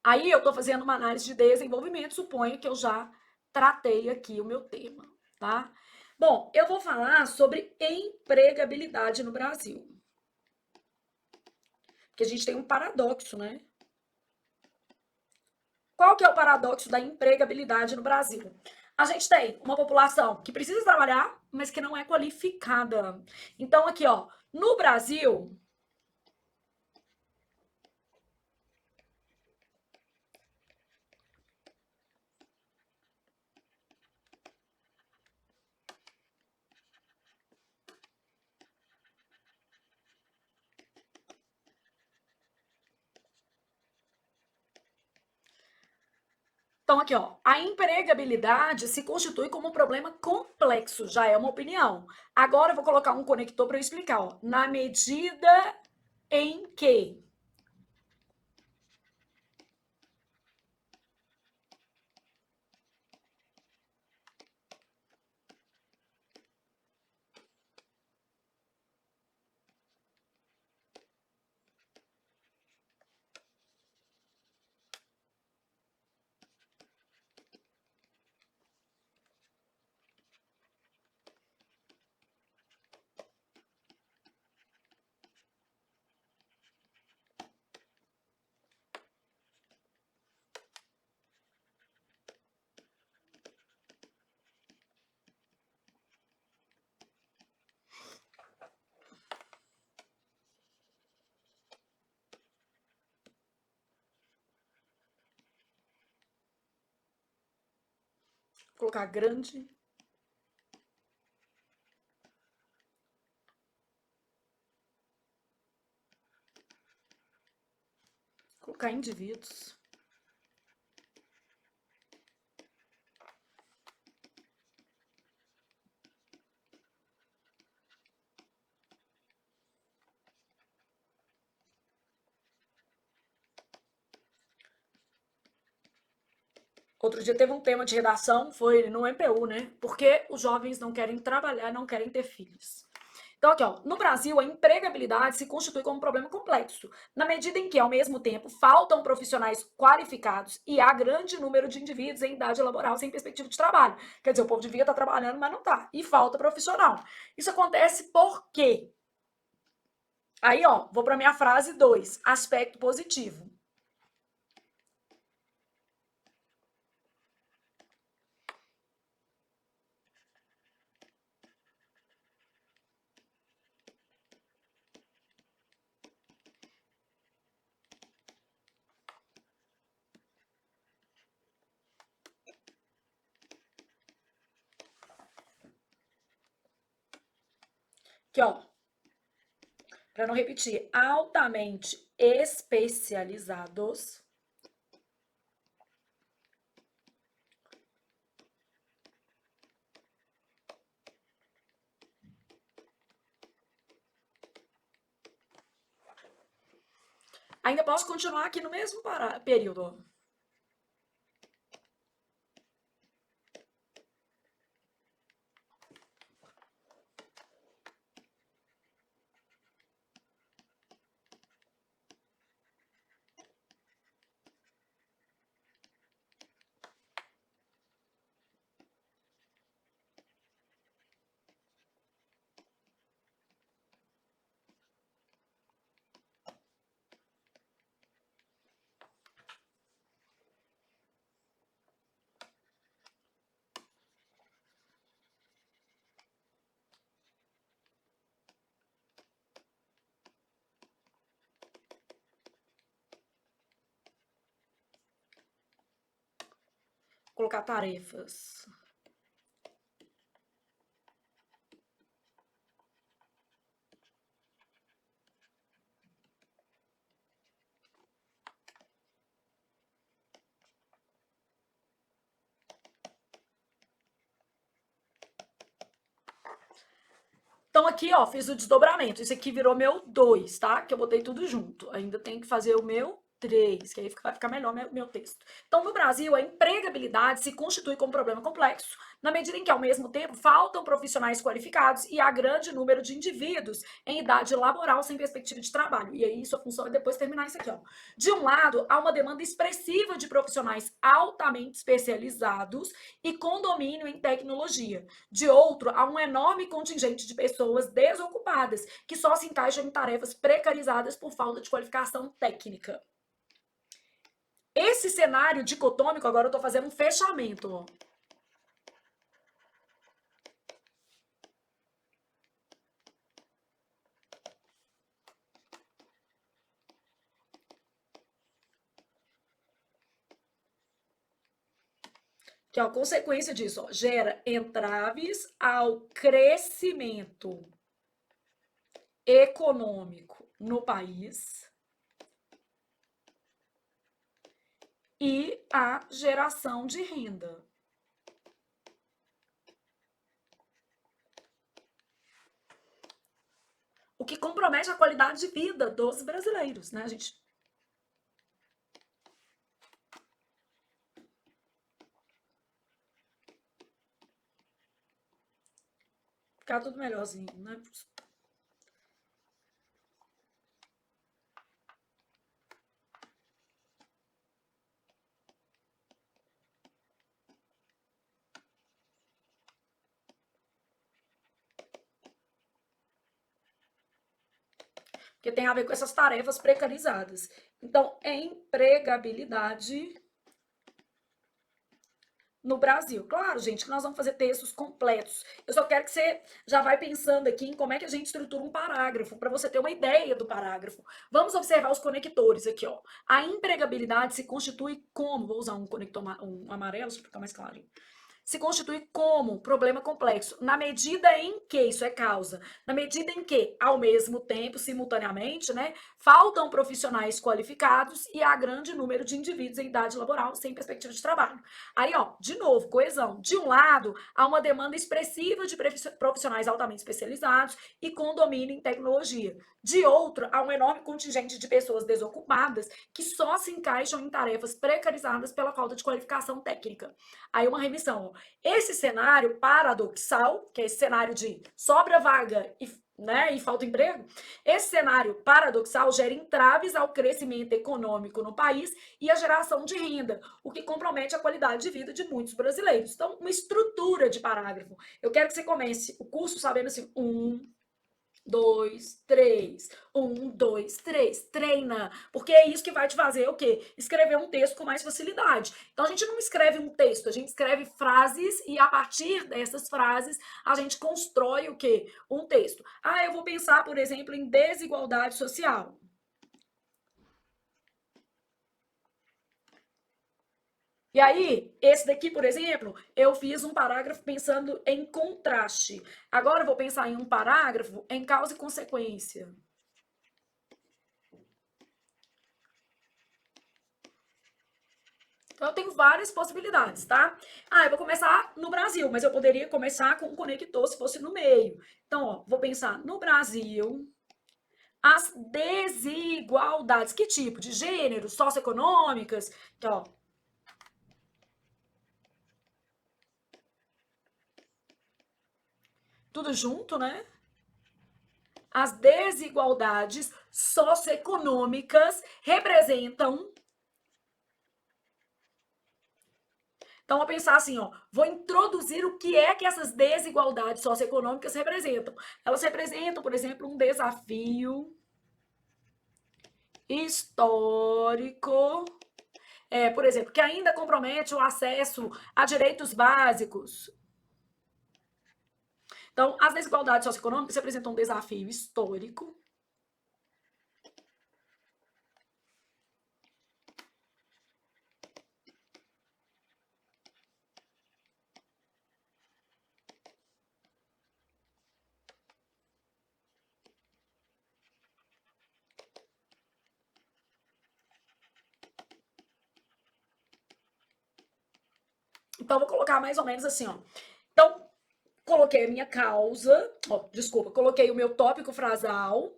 Aí eu estou fazendo uma análise de desenvolvimento, suponho que eu já tratei aqui o meu tema, tá? Bom, eu vou falar sobre empregabilidade no Brasil. Porque a gente tem um paradoxo, né? Qual que é o paradoxo da empregabilidade no Brasil? A gente tem uma população que precisa trabalhar, mas que não é qualificada. Então, aqui, ó, no Brasil, então, aqui, ó, a empregabilidade se constitui como um problema complexo, já é uma opinião. Agora eu vou colocar um conector para eu explicar, ó. Na medida em que vou colocar grande, colocar indivíduos. Outro dia teve um tema de redação, foi no MPU, né? Porque os jovens não querem trabalhar, não querem ter filhos. Então, aqui, ó, no Brasil, a empregabilidade se constitui como um problema complexo, na medida em que, ao mesmo tempo, faltam profissionais qualificados e há grande número de indivíduos em idade laboral sem perspectiva de trabalho. Quer dizer, o povo devia estar trabalhando, mas não está. E falta profissional. Isso acontece por quê? Aí, ó, vou para minha frase 2, aspecto positivo. Aqui, ó. Para não repetir, altamente especializados. Ainda posso continuar aqui no mesmo período. Colocar tarefas. Então aqui, ó, fiz o desdobramento. Isso aqui virou meu 2, tá? Que eu botei tudo junto. Ainda tenho que fazer o meu 3, que aí vai ficar melhor meu texto. Então, no Brasil, a empregabilidade se constitui como problema complexo, na medida em que, ao mesmo tempo, faltam profissionais qualificados e há grande número de indivíduos em idade laboral sem perspectiva de trabalho. E aí, sua função é depois terminar isso aqui, ó. De um lado, há uma demanda expressiva de profissionais altamente especializados e com domínio em tecnologia. De outro, há um enorme contingente de pessoas desocupadas que só se encaixam em tarefas precarizadas por falta de qualificação técnica. Esse cenário dicotômico, agora eu estou fazendo um fechamento, ó. Que é a consequência disso, ó, gera entraves ao crescimento econômico no país e a geração de renda. O que compromete a qualidade de vida dos brasileiros, né, gente? Ficar tudo melhorzinho, né? Porque tem a ver com essas tarefas precarizadas. Então, empregabilidade no Brasil. Claro, gente, que nós vamos fazer textos completos. Eu só quero que você já vai pensando aqui em como é que a gente estrutura um parágrafo, para você ter uma ideia do parágrafo. Vamos observar os conectores aqui, ó. A empregabilidade se constitui como, vou usar um conector um amarelo, para ficar mais claro. Se constitui como problema complexo, na medida em que, isso é causa, na medida em que, ao mesmo tempo, simultaneamente, né, faltam profissionais qualificados e há grande número de indivíduos em idade laboral sem perspectiva de trabalho. Aí, ó, de novo, coesão. De um lado, há uma demanda expressiva de profissionais altamente especializados e com domínio em tecnologia. De outro, há um enorme contingente de pessoas desocupadas que só se encaixam em tarefas precarizadas pela falta de qualificação técnica. Aí uma remissão. Esse cenário paradoxal, que é esse cenário de sobra vaga e falta emprego, esse cenário paradoxal gera entraves ao crescimento econômico no país e a geração de renda, o que compromete a qualidade de vida de muitos brasileiros. Então, uma estrutura de parágrafo. Eu quero que você comece o curso sabendo assim, 2, 3. 2, 3. Treina. Porque é isso que vai te fazer o quê? Escrever um texto com mais facilidade. Então a gente não escreve um texto, a gente escreve frases e a partir dessas frases a gente constrói o quê? Um texto. Ah, eu vou pensar, por exemplo, em desigualdade social. E aí, esse daqui, por exemplo, eu fiz um parágrafo pensando em contraste. Agora eu vou pensar em um parágrafo em causa e consequência. Então, eu tenho várias possibilidades, tá? Ah, eu vou começar no Brasil, mas eu poderia começar com um conector se fosse no meio. Então, ó, vou pensar no Brasil, as desigualdades. Que tipo? De gênero, socioeconômicas? Então, ó, tudo junto, né? As desigualdades socioeconômicas representam. Então, vou pensar assim, ó, vou introduzir o que é que essas desigualdades socioeconômicas representam. Elas representam, por exemplo, um desafio histórico, por exemplo, que ainda compromete o acesso a direitos básicos. Então, as desigualdades socioeconômicas representam um desafio histórico. Então, vou colocar mais ou menos assim, ó. Então, coloquei a minha causa, ó, desculpa, coloquei o meu tópico frasal.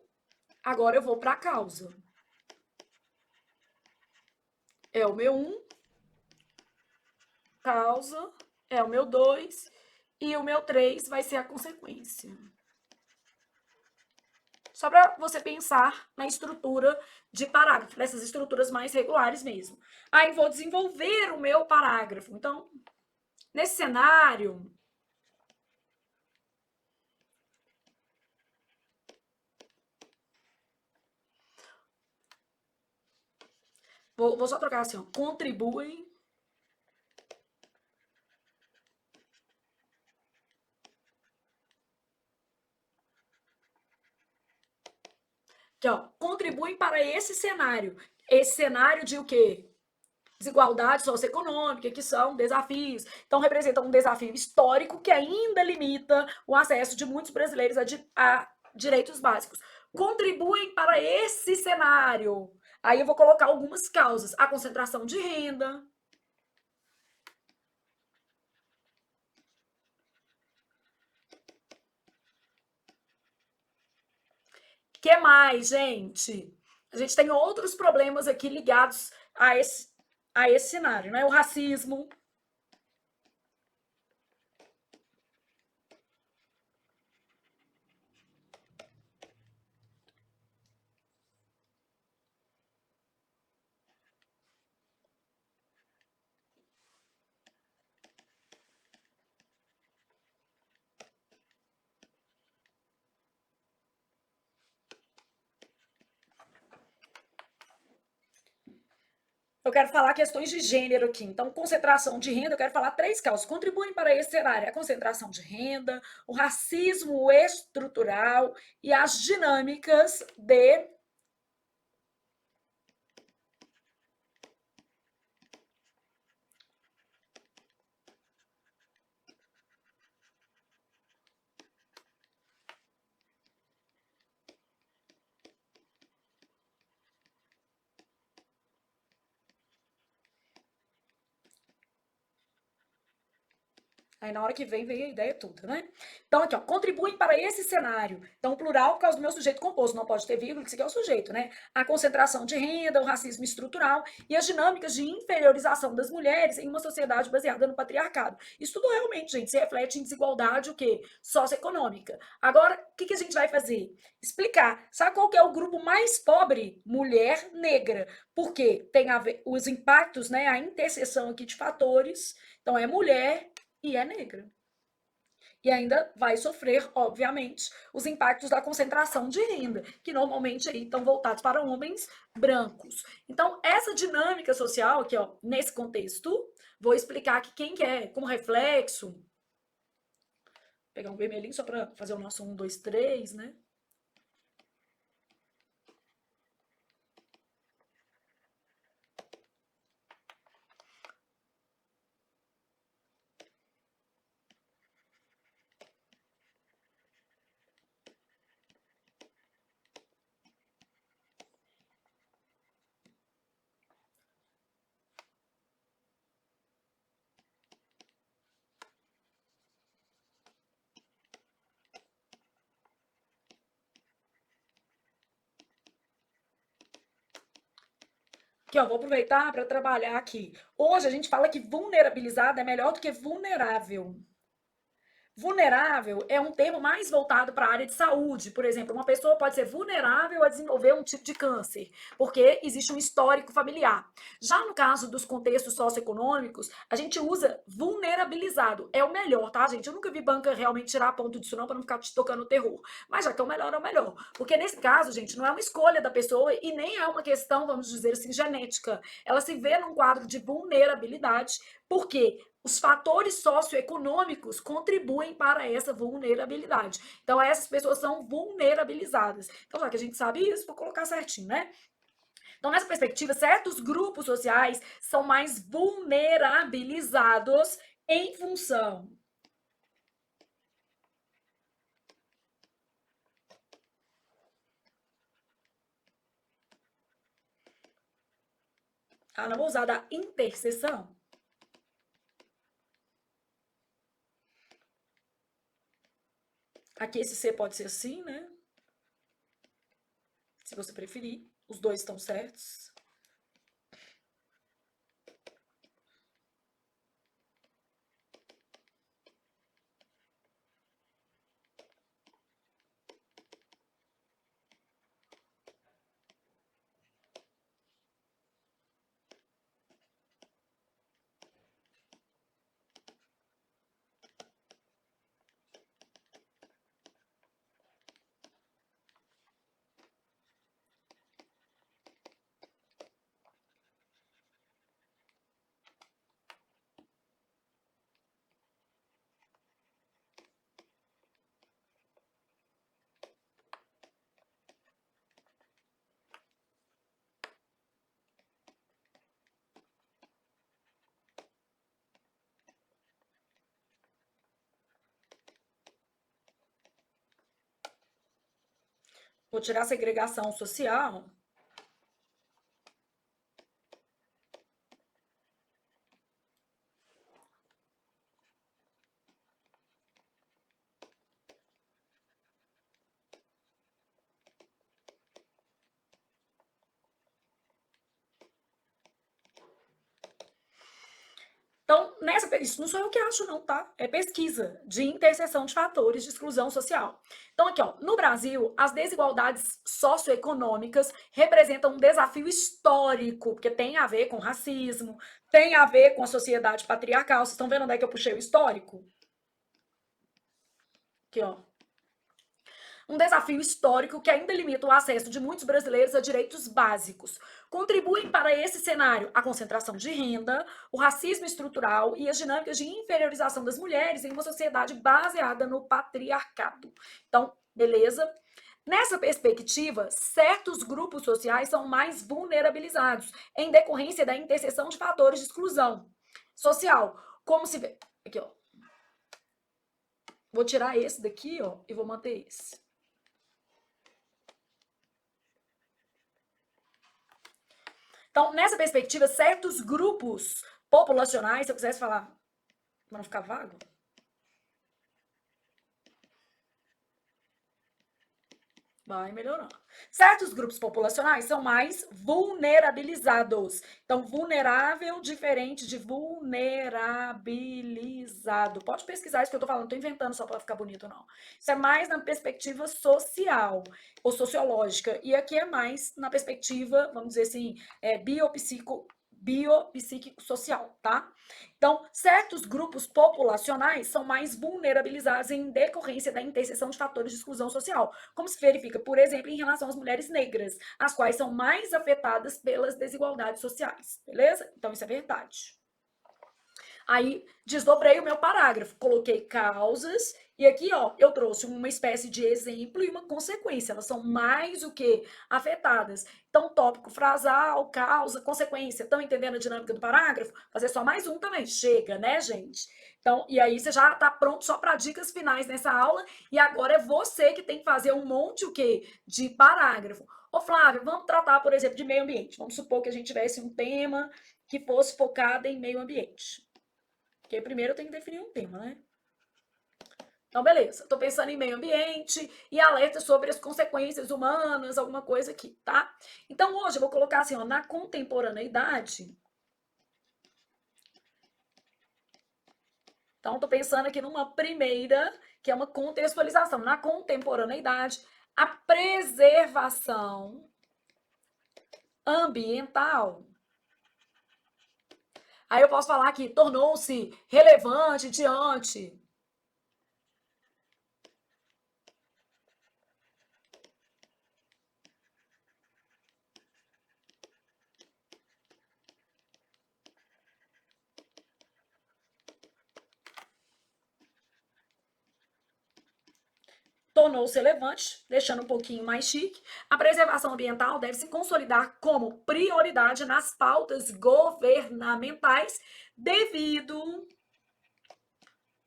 Agora eu vou para a causa. É o meu um, causa, é o meu 2 e o meu 3 vai ser a consequência. Só para você pensar na estrutura de parágrafo, nessas estruturas mais regulares mesmo. Aí vou desenvolver o meu parágrafo. Então, nesse cenário, vou só trocar assim, ó, contribuem. Aqui, ó, contribuem para esse cenário. Esse cenário de o quê? Desigualdade socioeconômica, que são desafios. Então, representam um desafio histórico que ainda limita o acesso de muitos brasileiros a direitos básicos. Contribuem para esse cenário. Aí eu vou colocar algumas causas. A concentração de renda. Que mais, gente? A gente tem outros problemas aqui ligados a esse cenário, né? O racismo. Eu quero falar questões de gênero aqui. Então, concentração de renda, eu quero falar três causas. Contribuem para esse cenário: a concentração de renda, o racismo estrutural e as dinâmicas de. Aí na hora que vem a ideia toda, né? Então, aqui, ó, contribuem para esse cenário. Então, plural por causa do meu sujeito composto, não pode ter vírgula, que isso aqui é o sujeito, né? A concentração de renda, o racismo estrutural e as dinâmicas de inferiorização das mulheres em uma sociedade baseada no patriarcado. Isso tudo realmente, gente, se reflete em desigualdade, o quê? Socioeconômica. Agora, o que a gente vai fazer? Explicar. Sabe qual que é o grupo mais pobre? Mulher negra. Por quê? Tem a ver, os impactos, né? A interseção aqui de fatores. Então, é mulher e é negra. E ainda vai sofrer, obviamente, os impactos da concentração de renda, que normalmente aí estão voltados para homens brancos. Então, essa dinâmica social aqui, ó, nesse contexto, vou explicar aqui quem que é, como reflexo. Vou pegar um vermelhinho só para fazer o nosso 1, 2, 3, né? Aqui, ó, vou aproveitar para trabalhar aqui. Hoje a gente fala que vulnerabilizado é melhor do que vulnerável. Vulnerável é um termo mais voltado para a área de saúde. Por exemplo, uma pessoa pode ser vulnerável a desenvolver um tipo de câncer, porque existe um histórico familiar. Já no caso dos contextos socioeconômicos, a gente usa vulnerabilizado. É o melhor, tá, gente? Eu nunca vi banca realmente tirar ponto disso, não, para não ficar te tocando o terror. Mas já que é o melhor. Porque nesse caso, gente, não é uma escolha da pessoa e nem é uma questão, vamos dizer assim, genética. Ela se vê num quadro de vulnerabilidade, porque os fatores socioeconômicos contribuem para essa vulnerabilidade. Então, essas pessoas são vulnerabilizadas. Então, já que a gente sabe isso, vou colocar certinho, né? Então, nessa perspectiva, certos grupos sociais são mais vulnerabilizados em função. Ah, não vou usar da interseção. Aqui esse C pode ser assim, né? Se você preferir. Os dois estão certos. Vou tirar a segregação social. Então, isso não sou eu que acho, não, tá? É pesquisa de interseção de fatores de exclusão social. Então, aqui, ó, no Brasil, as desigualdades socioeconômicas representam um desafio histórico, porque tem a ver com racismo, tem a ver com a sociedade patriarcal. Vocês estão vendo onde é que eu puxei o histórico? Aqui, ó. Um desafio histórico que ainda limita o acesso de muitos brasileiros a direitos básicos. Contribuem para esse cenário a concentração de renda, o racismo estrutural e as dinâmicas de inferiorização das mulheres em uma sociedade baseada no patriarcado. Então, beleza? Nessa perspectiva, certos grupos sociais são mais vulnerabilizados em decorrência da interseção de fatores de exclusão social, como se vê aqui, ó. Vou tirar esse daqui, ó, e vou manter esse. Então, nessa perspectiva, certos grupos populacionais, se eu quisesse falar, para não ficar vago, vai melhorando. Certos grupos populacionais são mais vulnerabilizados. Então, vulnerável diferente de vulnerabilizado. Pode pesquisar isso que eu tô falando, não tô inventando só para ficar bonito, não. Isso é mais na perspectiva social ou sociológica. E aqui é mais na perspectiva, vamos dizer assim, biopsíquico-social, tá? Então, certos grupos populacionais são mais vulnerabilizados em decorrência da interseção de fatores de exclusão social, como se verifica, por exemplo, em relação às mulheres negras, as quais são mais afetadas pelas desigualdades sociais, beleza? Então, isso é verdade. Aí desdobrei o meu parágrafo, coloquei causas e aqui, ó, eu trouxe uma espécie de exemplo e uma consequência. Elas são mais o que afetadas. Então, tópico frasal, causa, consequência. Estão entendendo a dinâmica do parágrafo? Fazer só mais um também. Chega, né, gente? Então, e aí você já está pronto só para dicas finais nessa aula. E agora é você que tem que fazer um monte o quê? De parágrafo. Ô, Flávio, vamos tratar, por exemplo, de meio ambiente. Vamos supor que a gente tivesse um tema que fosse focado em meio ambiente. Porque primeiro eu tenho que definir um tema, né? Então, beleza. Tô pensando em meio ambiente e alerta sobre as consequências humanas, alguma coisa aqui, tá? Então, hoje eu vou colocar assim, ó, na contemporaneidade. Então, tô pensando aqui numa primeira, que é uma contextualização. Na contemporaneidade, a preservação ambiental. Aí eu posso falar que tornou-se relevante diante. Tornou-se relevante, deixando um pouquinho mais chique. A preservação ambiental deve se consolidar como prioridade nas pautas governamentais devido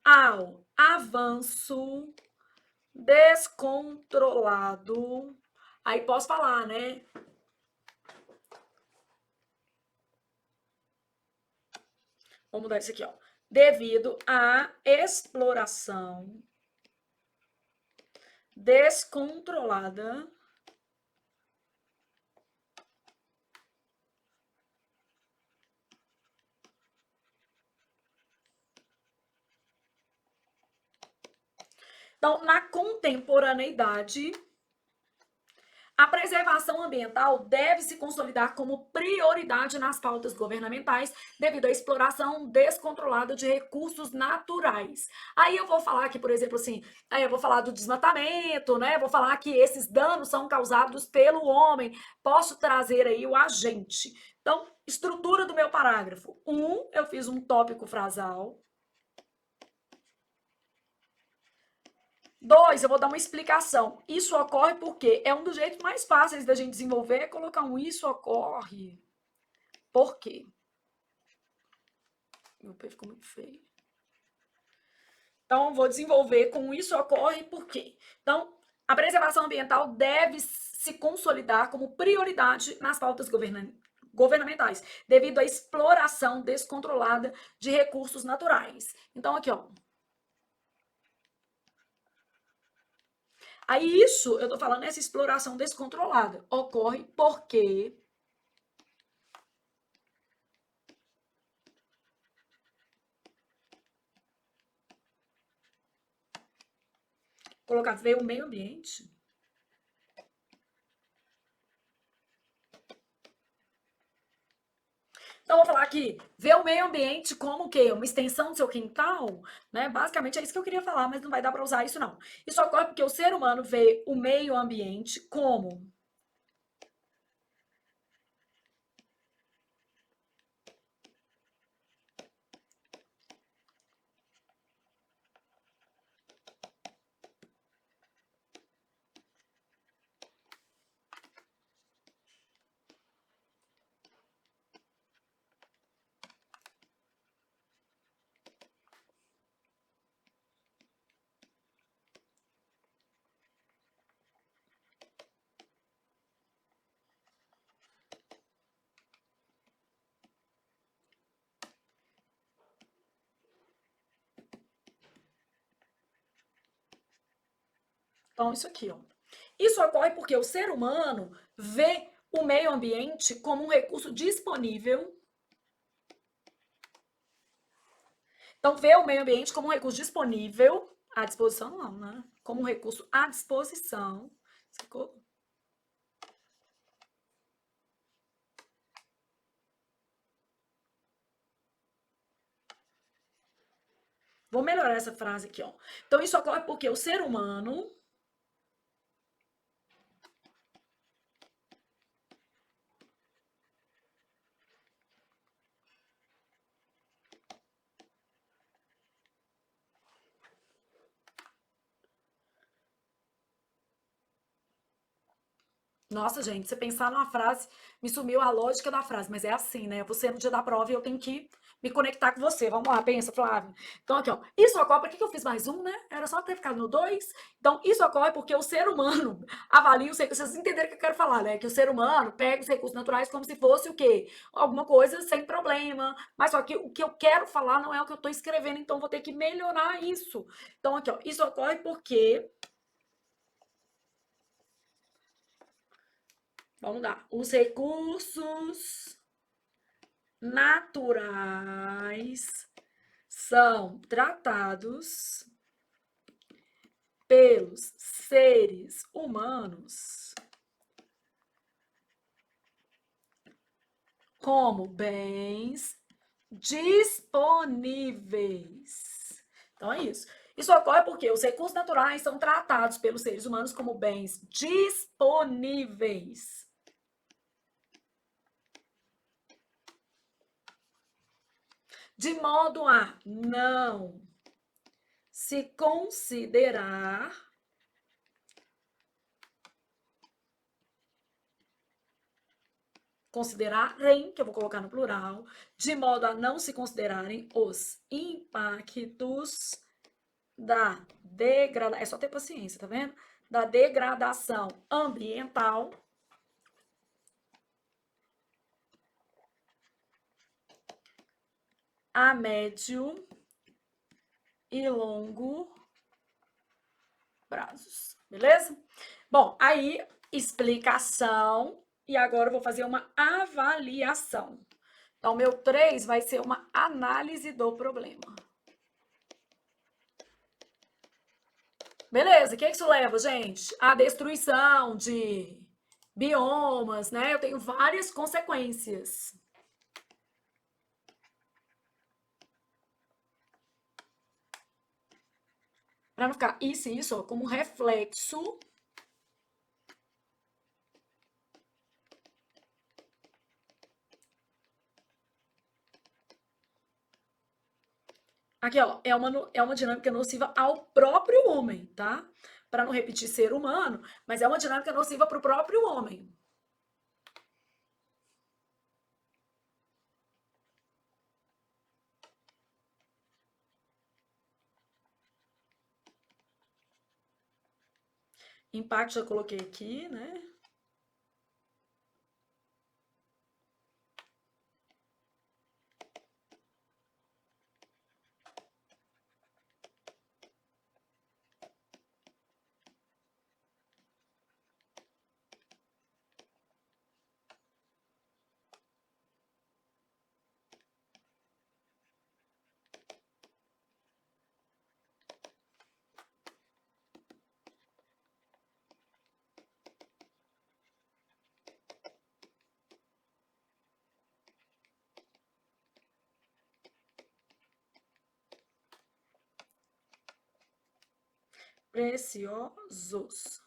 ao avanço descontrolado. Aí posso falar, né? Vamos mudar isso aqui, ó. Devido à exploração descontrolada Então, na contemporaneidade, a preservação ambiental deve se consolidar como prioridade nas pautas governamentais devido à exploração descontrolada de recursos naturais. Aí eu vou falar aqui, por exemplo, assim, aí eu vou falar do desmatamento, né? Vou falar que esses danos são causados pelo homem. Posso trazer aí o agente. Então, estrutura do meu parágrafo. Eu fiz um tópico frasal. 2, eu vou dar uma explicação. Isso ocorre porque é um dos jeitos mais fáceis da gente desenvolver é colocar um isso ocorre. Por quê? Meu pé ficou muito feio. Então, vou desenvolver com isso ocorre por quê? Então, a preservação ambiental deve se consolidar como prioridade nas pautas governamentais, devido à exploração descontrolada de recursos naturais. Então, aqui, ó. Aí, isso, eu tô falando, essa exploração descontrolada ocorre porque colocar ver o meio ambiente. Então, vou falar aqui, ver o meio ambiente como o quê? Uma extensão do seu quintal, né? Basicamente é isso que eu queria falar, mas não vai dar para usar isso não. Isso ocorre porque o ser humano vê o meio ambiente como então isso aqui, ó. Isso ocorre porque o ser humano vê o meio ambiente como um recurso disponível. Então, vê o meio ambiente como um recurso disponível à disposição, não, né? Como um recurso à disposição. Ficou? Vou melhorar essa frase aqui, ó. Então, isso ocorre porque o ser humano Nossa, gente, se você pensar numa frase, me sumiu a lógica da frase, mas é assim, né? Você no dia da prova e eu tenho que me conectar com você. Vamos lá, pensa, Flávio. Então, aqui, ó. Isso ocorre, por que eu fiz mais um, né? Era só ter ficado no 2. Então, isso ocorre porque o ser humano avalia os recursos. Vocês entenderam o que eu quero falar, né? Que o ser humano pega os recursos naturais como se fosse o quê? Alguma coisa sem problema. Mas só que o que eu quero falar não é o que eu estou escrevendo, então vou ter que melhorar isso. Então, aqui, ó. Isso ocorre porque. Vamos lá. Os recursos naturais são tratados pelos seres humanos como bens disponíveis. Então é isso. Isso ocorre porque os recursos naturais são tratados pelos seres humanos como bens disponíveis. De modo a não se considerarem, que eu vou colocar no plural, de modo a não se considerarem os impactos da degradação, é só ter paciência, tá vendo? Da degradação ambiental a médio e longo prazos, beleza? Bom, aí explicação e agora eu vou fazer uma avaliação. Então, meu 3 vai ser uma análise do problema. Beleza, o que isso leva, gente? A destruição de biomas, né? Eu tenho várias consequências. Para não ficar isso, ó, como reflexo aqui, ó, é uma dinâmica nociva ao próprio homem, tá? Para não repetir ser humano, mas é uma dinâmica nociva para o próprio homem. Impacto já coloquei aqui, né? Preciosos.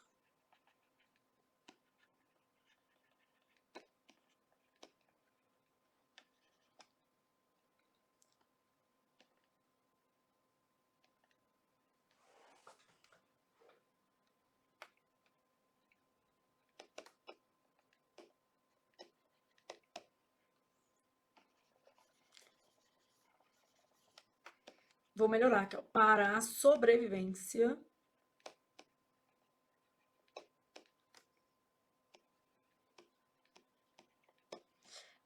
Vou melhorar aqui, ó. Para a sobrevivência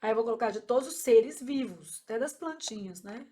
aí eu vou colocar de todos os seres vivos, até das plantinhas, né?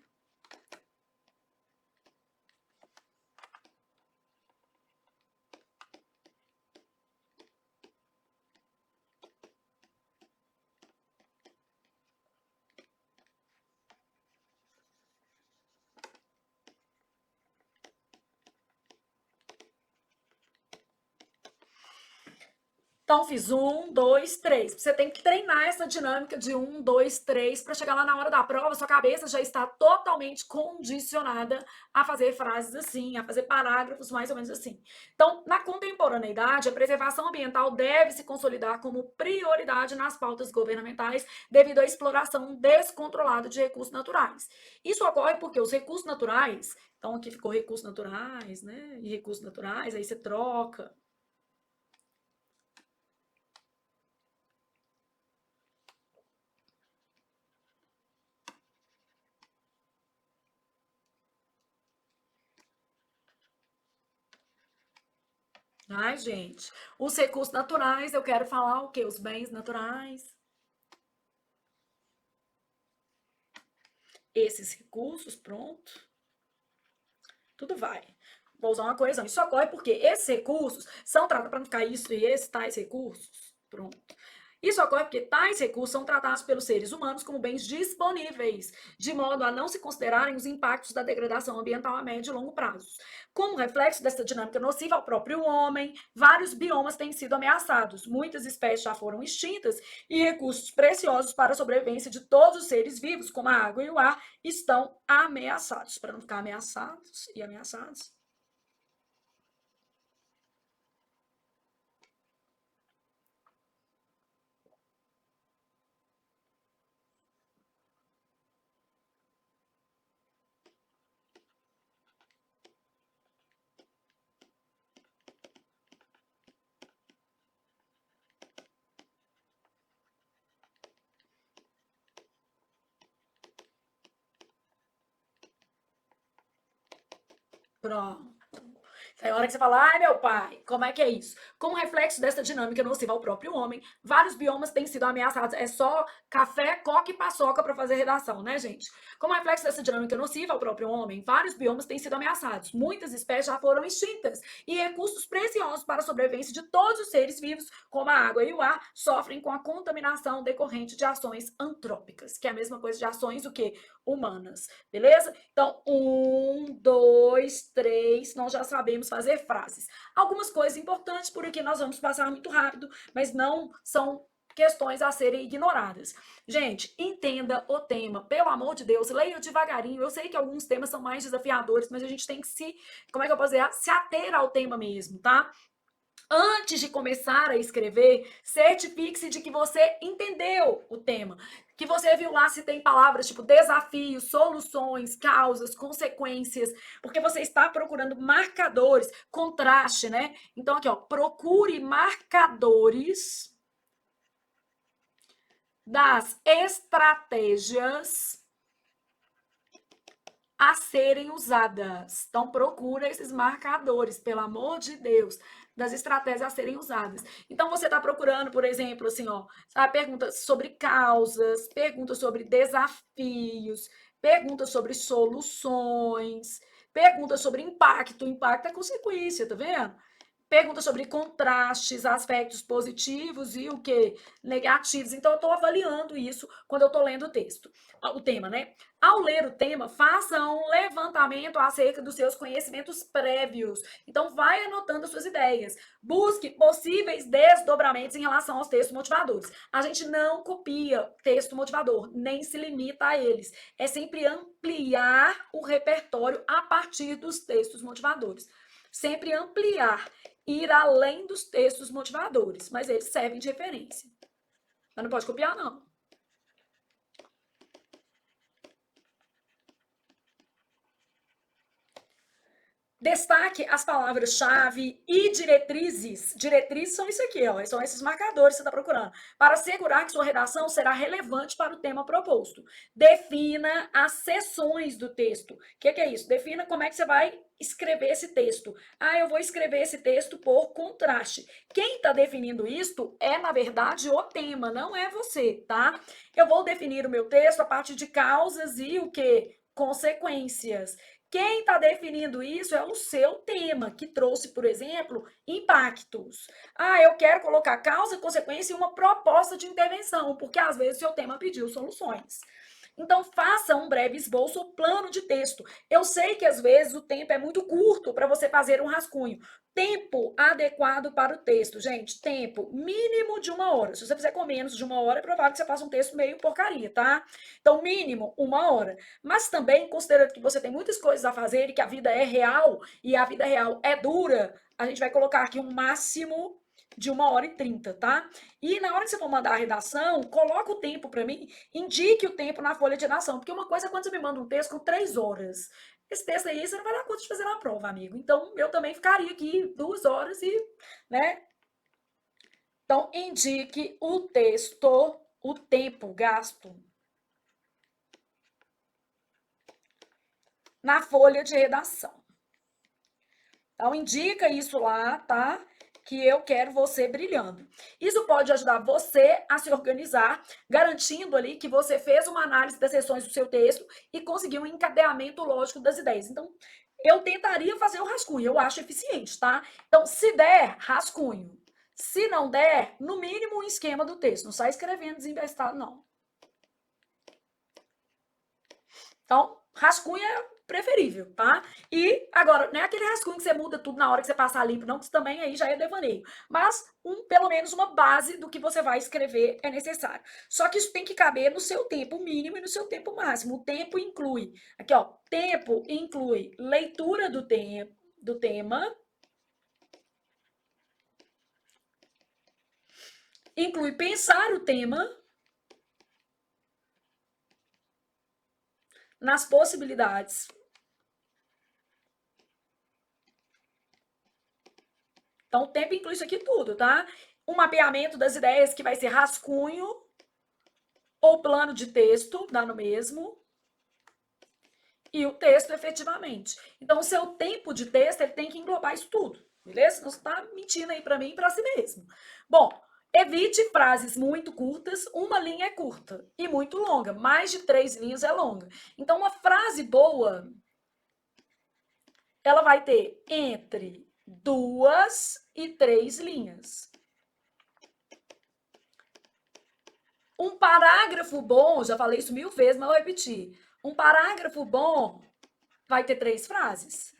Então, fiz 1, 2, 3. Você tem que treinar essa dinâmica de 1, 2, 3 para chegar lá na hora da prova, sua cabeça já está totalmente condicionada a fazer frases assim, a fazer parágrafos mais ou menos assim. Então, na contemporaneidade, a preservação ambiental deve se consolidar como prioridade nas pautas governamentais devido à exploração descontrolada de recursos naturais. Isso ocorre porque os recursos naturais, então aqui ficou recursos naturais, né? E recursos naturais, aí você troca. Ai, gente, os recursos naturais, eu quero falar o quê? Os bens naturais. Esses recursos, pronto, tudo vai. Vou usar uma coisa, isso ocorre porque esses recursos são tratados para não ficar isso e esses tais recursos. Pronto. Isso ocorre porque tais recursos são tratados pelos seres humanos como bens disponíveis, de modo a não se considerarem os impactos da degradação ambiental a médio e longo prazo. Como reflexo dessa dinâmica nociva ao próprio homem, vários biomas têm sido ameaçados, muitas espécies já foram extintas e recursos preciosos para a sobrevivência de todos os seres vivos, como a água e o ar, estão ameaçados. Para não ficar ameaçados e ameaçados. Pronto. Tem hora que você fala, ai meu pai, como é que é isso? Como reflexo dessa dinâmica nociva ao próprio homem, vários biomas têm sido ameaçados. É só café, coca e paçoca para fazer redação, né, gente? Como reflexo dessa dinâmica nociva ao próprio homem, vários biomas têm sido ameaçados. Muitas espécies já foram extintas e recursos preciosos para a sobrevivência de todos os seres vivos, como a água e o ar, sofrem com a contaminação decorrente de ações antrópicas, que é a mesma coisa de ações o quê? Humanas, beleza? Então, um, dois, três, nós já sabemos fazer frases. Algumas coisas importantes, por aqui nós vamos passar muito rápido, mas não são questões a serem ignoradas. Gente, entenda o tema, pelo amor de Deus, leia devagarinho. Eu sei que alguns temas são mais desafiadores, mas a gente tem que se, como é que eu posso dizer, se ater ao tema mesmo, tá? Antes de começar a escrever, certifique-se de que você entendeu o tema. Que você viu lá se tem palavras tipo desafios, soluções, causas, consequências, porque você está procurando marcadores, contraste, né? Então, aqui, ó, procure marcadores das estratégias a serem usadas. Então, procura esses marcadores, pelo amor de Deus, das estratégias a serem usadas. Então, você está procurando, por exemplo, assim, ó, sabe, perguntas sobre causas, perguntas sobre desafios, perguntas sobre soluções, perguntas sobre impacto. Impacto é consequência, tá vendo? Pergunta sobre contrastes, aspectos positivos e o que? Negativos. Então, eu estou avaliando isso quando eu estou lendo o texto, o tema, né? Ao ler o tema, faça um levantamento acerca dos seus conhecimentos prévios. Então, vai anotando as suas ideias. Busque possíveis desdobramentos em relação aos textos motivadores. A gente não copia texto motivador, nem se limita a eles. É sempre ampliar o repertório a partir dos textos motivadores. Sempre ampliar, ir além dos textos motivadores, mas eles servem de referência. Mas não pode copiar, não. Destaque as palavras-chave e diretrizes. Diretrizes são isso aqui, ó, são esses marcadores que você está procurando, para assegurar que sua redação será relevante para o tema proposto. Defina as seções do texto. O que é isso? Defina como é que você vai escrever esse texto. Ah, eu vou escrever esse texto por contraste. Quem está definindo isto é, na verdade, o tema, não é você, tá? Eu vou definir o meu texto a partir de causas e o que? Consequências. Quem está definindo isso é o seu tema, que trouxe, por exemplo, impactos. Ah, eu quero colocar causa, consequência e uma proposta de intervenção, porque às vezes o seu tema pediu soluções. Então, faça um breve esboço ou plano de texto. Eu sei que às vezes o tempo é muito curto para você fazer um rascunho. Tempo adequado para o texto, gente. Tempo mínimo de 1 hora. Se você fizer com menos de 1 hora, é provável que você faça um texto meio porcaria, tá? Então, mínimo 1 hora. Mas também, considerando que você tem muitas coisas a fazer e que a vida é real e a vida real é dura, a gente vai colocar aqui um máximo de 1 hora e 30, tá? E na hora que você for mandar a redação, coloca o tempo para mim, indique o tempo na folha de redação, porque uma coisa é quando você me manda um texto com 3 horas. Esse texto aí você não vai dar conta de fazer na prova, amigo. Então, eu também ficaria aqui 2 horas e, né? Então, indique o texto, o tempo gasto na folha de redação. Então, indica isso lá, tá? que eu quero você brilhando. Isso pode ajudar você a se organizar, garantindo ali que você fez uma análise das seções do seu texto e conseguiu um encadeamento lógico das ideias. Então, eu tentaria fazer o rascunho, eu acho eficiente, tá? Então, se der, rascunho. Se não der, no mínimo um esquema do texto. Não sai escrevendo desinvestado, não. Então, rascunho é preferível, tá? E agora, não é aquele rascunho que você muda tudo na hora que você passar limpo, não, que isso também aí já é devaneio. Mas pelo menos uma base do que você vai escrever é necessário. Só que isso tem que caber no seu tempo mínimo e no seu tempo máximo. O tempo inclui, aqui ó, tempo inclui leitura do tema, inclui pensar o tema nas possibilidades. Então, o tempo inclui isso aqui tudo, tá? Um mapeamento das ideias que vai ser rascunho ou plano de texto, dá no mesmo. E o texto, efetivamente. Então, o seu tempo de texto, ele tem que englobar isso tudo, beleza? Não está mentindo aí para mim e para si mesmo. Bom, evite frases muito curtas. Uma linha é curta e muito longa. Mais de 3 linhas é longa. Então, uma frase boa, ela vai ter entre 2 e 3 linhas. Um parágrafo bom, já falei isso 1000 vezes, mas vou repetir. Um parágrafo bom vai ter 3 frases.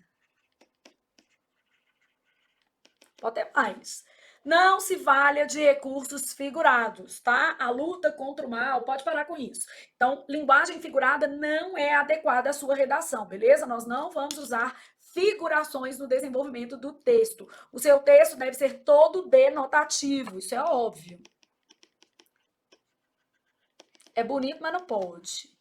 Pode ter mais. Não se valha de recursos figurados, tá? A luta contra o mal, pode parar com isso. Então, linguagem figurada não é adequada à sua redação, beleza? Nós não vamos usar figurações no desenvolvimento do texto. O seu texto deve ser todo denotativo, isso é óbvio. É bonito, mas não pode.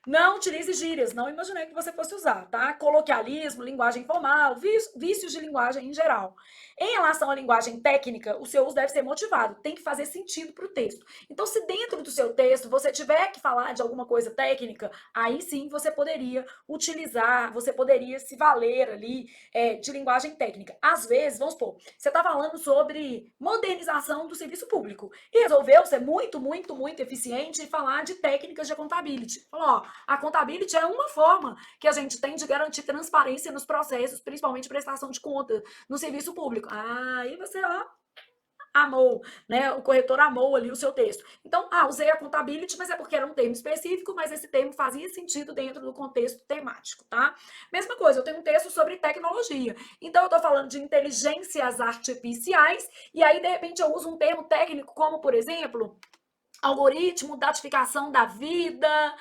Não utilize gírias, não imaginei que você fosse usar, tá? Coloquialismo, linguagem informal, vícios de linguagem em geral. Em relação à linguagem técnica, o seu uso deve ser motivado, tem que fazer sentido para o texto. Então, se dentro do seu texto você tiver que falar de alguma coisa técnica, aí sim você poderia utilizar, você poderia se valer ali de linguagem técnica. Às vezes, vamos supor, você está falando sobre modernização do serviço público e resolveu ser muito eficiente e falar de técnicas de accountability. Falou, ó, a accountability é uma forma que a gente tem de garantir transparência nos processos, principalmente prestação de conta no serviço público. Aí você, ó, amou, né? O corretor amou ali o seu texto. Então, usei a accountability, mas é porque era um termo específico, mas esse termo fazia sentido dentro do contexto temático, tá? Mesma coisa, eu tenho um texto sobre tecnologia. Então, eu tô falando de inteligências artificiais, e aí, de repente, eu uso um termo técnico como, por exemplo, algoritmo, datificação da vida,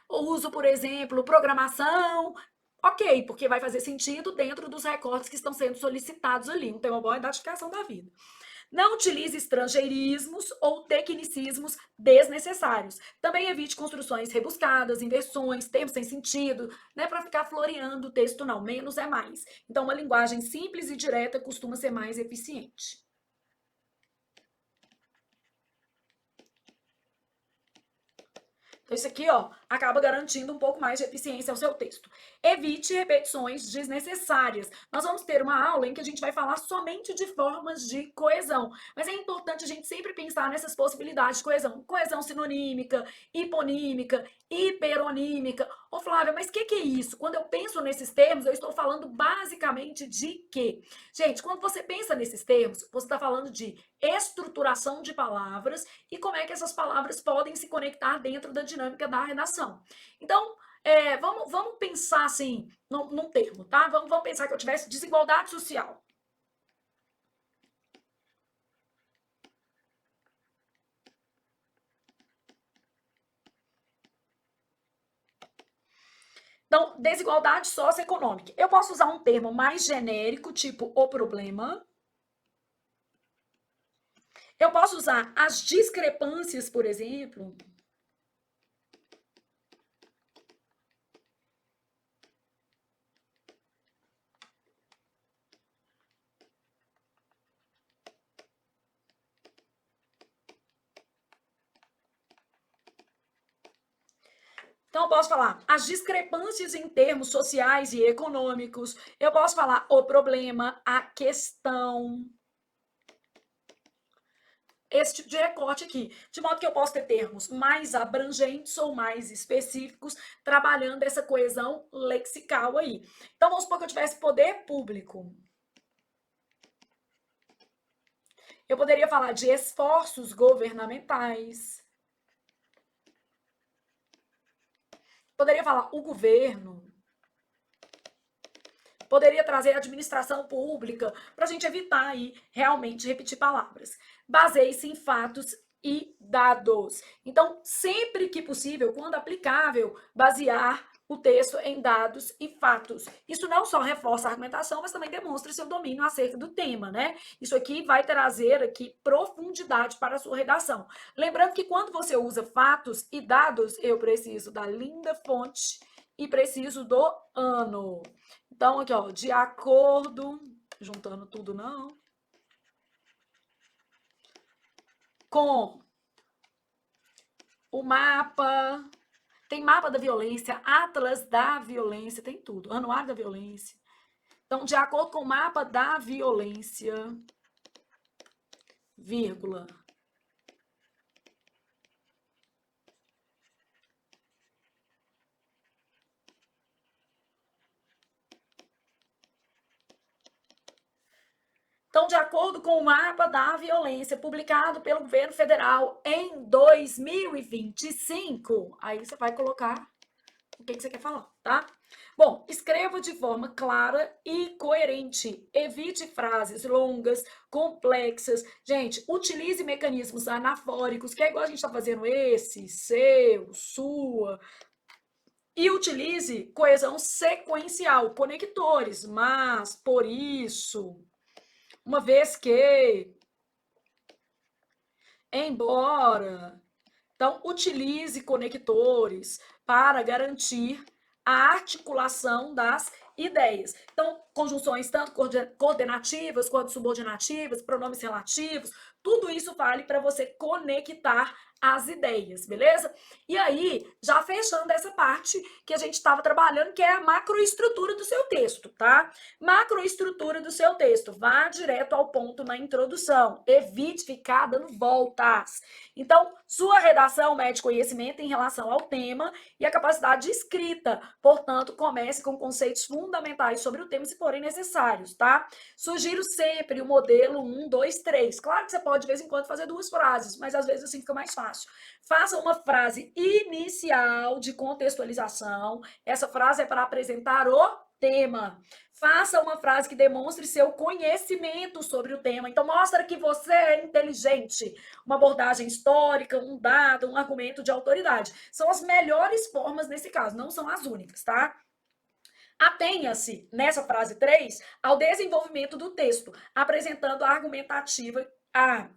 uso, por exemplo, programação. Ok, porque vai fazer sentido dentro dos recortes que estão sendo solicitados ali. Um tema bom é datificação da vida. Não utilize estrangeirismos ou tecnicismos desnecessários. Também evite construções rebuscadas, inversões, termos sem sentido, né, para ficar floreando o texto, não. Menos é mais. Então, uma linguagem simples e direta costuma ser mais eficiente. Então, isso aqui, ó, acaba garantindo um pouco mais de eficiência ao seu texto. Evite repetições desnecessárias. Nós vamos ter uma aula em que a gente vai falar somente de formas de coesão, mas é importante a gente sempre pensar nessas possibilidades de coesão. Coesão sinonímica, hiponímica, hiperonímica. Ô, Flávia, mas o que é isso? Quando eu penso nesses termos, eu estou falando basicamente de quê? Gente, quando você pensa nesses termos, você está falando de estruturação de palavras e como é que essas palavras podem se conectar dentro da dinâmica da redação. Então, vamos pensar assim, num termo, tá? Vamos pensar que eu tivesse desigualdade social. Então, desigualdade socioeconômica. Eu posso usar um termo mais genérico, tipo o problema. Eu posso usar as discrepâncias, por exemplo. Então, eu posso falar as discrepâncias em termos sociais e econômicos. Eu posso falar o problema, a questão. esse tipo de recorte aqui, de modo que eu posso ter termos mais abrangentes ou mais específicos, trabalhando essa coesão lexical aí. Então, vamos supor que eu tivesse poder público. Eu poderia falar de esforços governamentais. Poderia falar o governo. Poderia trazer administração pública, para a gente evitar aí realmente repetir palavras. Baseie-se em fatos e dados. Então, sempre que possível, quando aplicável, basear o texto em dados e fatos. Isso não só reforça a argumentação, mas também demonstra seu domínio acerca do tema, né? Isso aqui vai trazer aqui profundidade para a sua redação. Lembrando que quando você usa fatos e dados, eu preciso da linda fonte e preciso do ano. Então, aqui, ó, de acordo, juntando tudo não, com o mapa, tem mapa da violência, atlas da violência, tem tudo, anuário da violência. Então, de acordo com o mapa da violência, vírgula, então, de acordo com o mapa da violência publicado pelo governo federal em 2025, aí você vai colocar o que você quer falar, tá? Bom, escreva de forma clara e coerente. Evite frases longas, complexas. Gente, utilize mecanismos anafóricos, que é igual a gente está fazendo esse, seu, sua. E utilize coesão sequencial, conectores, mas, por isso, uma vez que, embora. Então, utilize conectores para garantir a articulação das ideias. Então, conjunções tanto coordenativas quanto subordinativas, pronomes relativos, tudo isso vale para você conectar as ideias, beleza? E aí, já fechando essa parte que a gente estava trabalhando, que é a macroestrutura do seu texto, tá? Macroestrutura do seu texto. Vá direto ao ponto na introdução. Evite ficar dando voltas. Então, sua redação mede conhecimento em relação ao tema e a capacidade de escrita. Portanto, comece com conceitos fundamentais sobre o tema, se forem necessários, tá? Sugiro sempre o modelo 1, 2, 3. Claro que você pode, de vez em quando, fazer 2 frases, mas às vezes assim fica mais fácil. Faça uma frase inicial de contextualização. Essa frase é para apresentar o tema. Faça uma frase que demonstre seu conhecimento sobre o tema. Então, mostra que você é inteligente. Uma abordagem histórica, um dado, um argumento de autoridade. São as melhores formas nesse caso, não são as únicas, tá? Atenha-se, nessa frase 3, ao desenvolvimento do texto, apresentando a argumentativa, a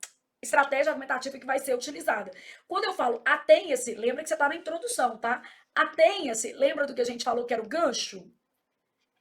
estratégia argumentativa que vai ser utilizada. Quando eu falo atenha-se, lembra que você está na introdução, tá? Atenha-se, lembra do que a gente falou que era o gancho?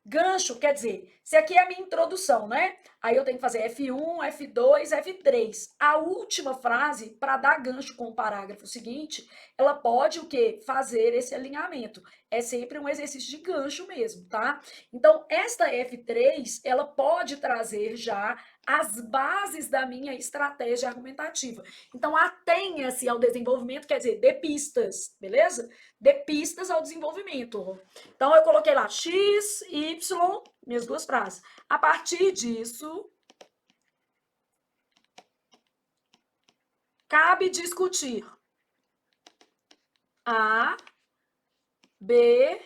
Gancho quer dizer, se aqui é a minha introdução, né? Aí eu tenho que fazer F1, F2, F3. A última frase, para dar gancho com o parágrafo seguinte, ela pode o quê? Fazer esse alinhamento. É sempre um exercício de gancho mesmo, tá? Então, esta F3, ela pode trazer já as bases da minha estratégia argumentativa. Então, atenha-se ao desenvolvimento, quer dizer, dê pistas, beleza? Dê pistas ao desenvolvimento. Então, eu coloquei lá X, Y, minhas 2 frases. A partir disso, cabe discutir A, B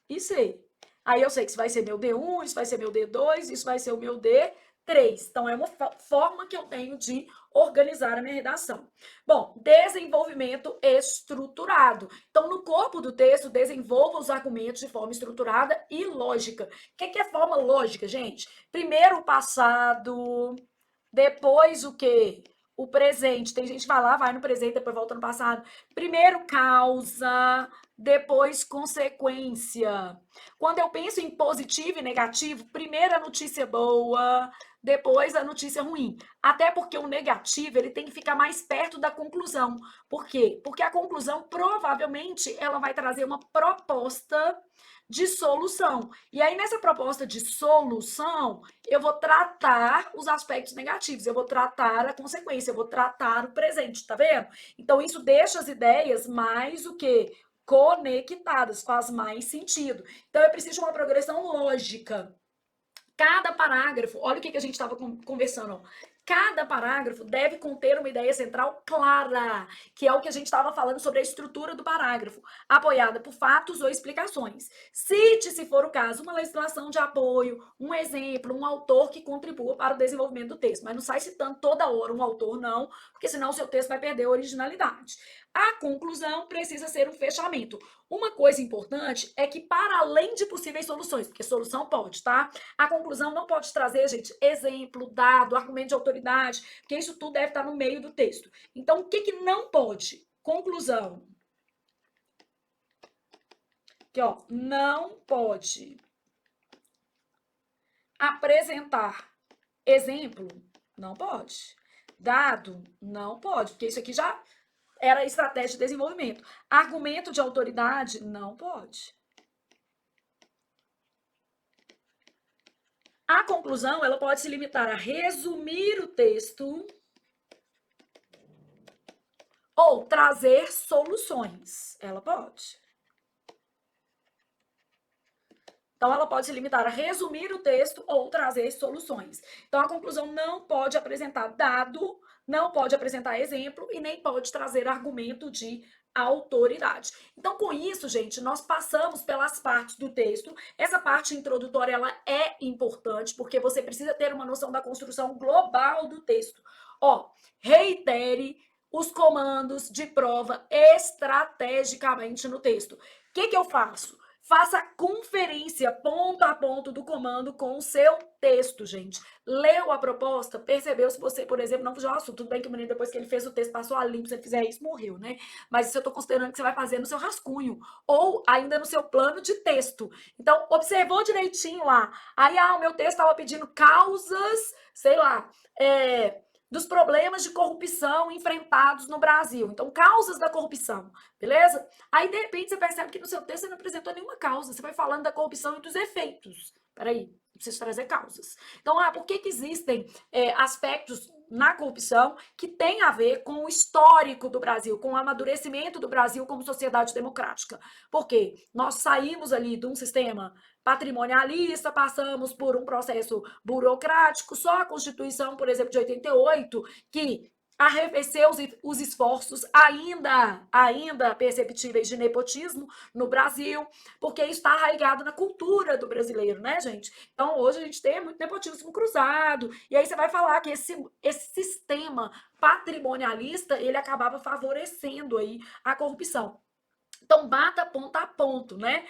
e C. Aí eu sei que isso vai ser meu D1, isso vai ser meu D2, isso vai ser o meu D3. Então, é uma forma que eu tenho de organizar a minha redação. Bom, desenvolvimento estruturado. Então, no corpo do texto, desenvolva os argumentos de forma estruturada e lógica. O que é forma lógica, gente? Primeiro o passado, depois o quê? O presente. Tem gente que vai lá, vai no presente, depois volta no passado. Primeiro causa, depois consequência. Quando eu penso em positivo e negativo, primeiro a notícia boa, depois a notícia ruim. Até porque o negativo, ele tem que ficar mais perto da conclusão. Por quê? Porque a conclusão, provavelmente, ela vai trazer uma proposta de solução. E aí, nessa proposta de solução, eu vou tratar os aspectos negativos, eu vou tratar a consequência, eu vou tratar o presente, tá vendo? Então, isso deixa as ideias mais o quê? Conectadas, faz mais sentido. Então, eu preciso de uma progressão lógica. Cada parágrafo, olha o que a gente estava conversando, ó. Cada parágrafo deve conter uma ideia central clara, que é o que a gente estava falando sobre a estrutura do parágrafo, apoiada por fatos ou explicações. Cite, se for o caso, uma legislação de apoio, um exemplo, um autor que contribua para o desenvolvimento do texto. Mas não sai citando toda hora um autor, não, porque senão o seu texto vai perder a originalidade. A conclusão precisa ser um fechamento. Uma coisa importante é que, para além de possíveis soluções, porque solução pode, tá? A conclusão não pode trazer, gente, exemplo, dado, argumento de autoridade, porque isso tudo deve estar no meio do texto. Então, o que, que não pode? Conclusão. Aqui, ó, não pode apresentar exemplo, não pode. Dado, não pode, porque isso aqui já era estratégia de desenvolvimento. Argumento de autoridade, não pode. A conclusão, ela pode se limitar a resumir o texto ou trazer soluções. Ela pode. Então, ela pode se limitar a resumir o texto ou trazer soluções. Então, a conclusão não pode apresentar dado, não pode apresentar exemplo e nem pode trazer argumento de autoridade. Então, com isso, gente, nós passamos pelas partes do texto. Essa parte introdutória, ela é importante, porque você precisa ter uma noção da construção global do texto. Ó, reitere os comandos de prova estrategicamente no texto. O que eu faço? Faça conferência ponto a ponto do comando com o seu texto, gente. Leu a proposta, percebeu se você, por exemplo, não fugiu ao assunto. Tudo bem que o menino, depois que ele fez o texto, passou a limpo, se ele fizer isso, morreu, né? Mas isso eu tô considerando que você vai fazer no seu rascunho, ou ainda no seu plano de texto. Então, observou direitinho lá. Aí, o meu texto estava pedindo causas, sei lá, dos problemas de corrupção enfrentados no Brasil. Então, causas da corrupção, beleza? Aí, de repente, você percebe que no seu texto você não apresentou nenhuma causa. Você vai falando da corrupção e dos efeitos. Peraí, preciso trazer causas. Então, por que existem aspectos na corrupção que tem a ver com o histórico do Brasil, com o amadurecimento do Brasil como sociedade democrática? Porque nós saímos ali de um sistema patrimonialista, passamos por um processo burocrático, só a Constituição, por exemplo, de 88, que arrefeceu os esforços ainda perceptíveis de nepotismo no Brasil, porque isso está arraigado na cultura do brasileiro, né, gente? Então, hoje a gente tem muito nepotismo cruzado, e aí você vai falar que esse sistema patrimonialista, ele acabava favorecendo aí a corrupção. Então, bata ponto a ponto, né?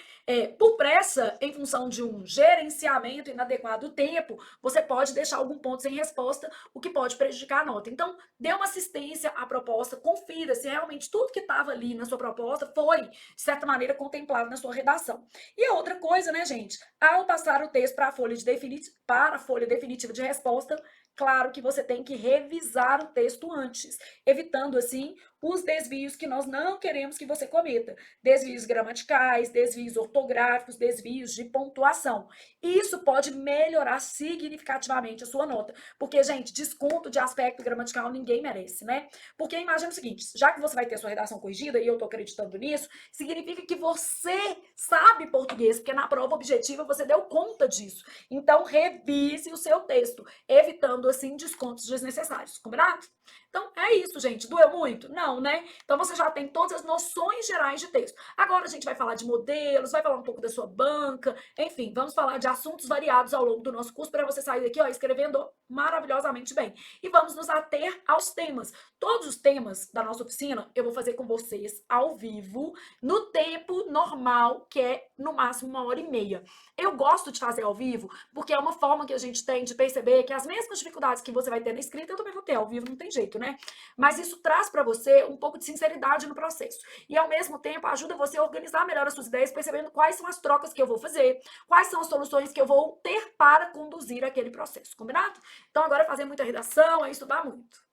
Por pressa, em função de um gerenciamento inadequado do tempo, você pode deixar algum ponto sem resposta, o que pode prejudicar a nota. Então, dê uma assistência à proposta, confira se realmente tudo que estava ali na sua proposta foi, de certa maneira, contemplado na sua redação. E a outra coisa, né, gente? Ao passar o texto para a folha definitiva de resposta, claro que você tem que revisar o texto antes, evitando, assim, os desvios que nós não queremos que você cometa. Desvios gramaticais, desvios ortográficos, desvios de pontuação. Isso pode melhorar significativamente a sua nota. Porque, gente, desconto de aspecto gramatical ninguém merece, né? Porque imagina o seguinte, já que você vai ter a sua redação corrigida, e eu tô acreditando nisso, significa que você sabe português, porque na prova objetiva você deu conta disso. Então, revise o seu texto, evitando, assim, descontos desnecessários. Combinado? Então, é isso, gente. Doeu muito? Não, né? Então, você já tem todas as noções gerais de texto. Agora, a gente vai falar de modelos, vai falar um pouco da sua banca, enfim, vamos falar de assuntos variados ao longo do nosso curso para você sair daqui, ó, escrevendo maravilhosamente bem. E vamos nos ater aos temas. Todos os temas da nossa oficina eu vou fazer com vocês ao vivo, no tempo normal, que é no máximo 1h30. Eu gosto de fazer ao vivo porque é uma forma que a gente tem de perceber que as mesmas dificuldades que você vai ter na escrita, eu também vou ter ao vivo, não tem jeito, né? Mas isso traz para você um pouco de sinceridade no processo. E ao mesmo tempo ajuda você a organizar melhor as suas ideias, percebendo quais são as trocas que eu vou fazer, quais são as soluções que eu vou ter para conduzir aquele processo, combinado? Então agora é fazer muita redação, é estudar muito.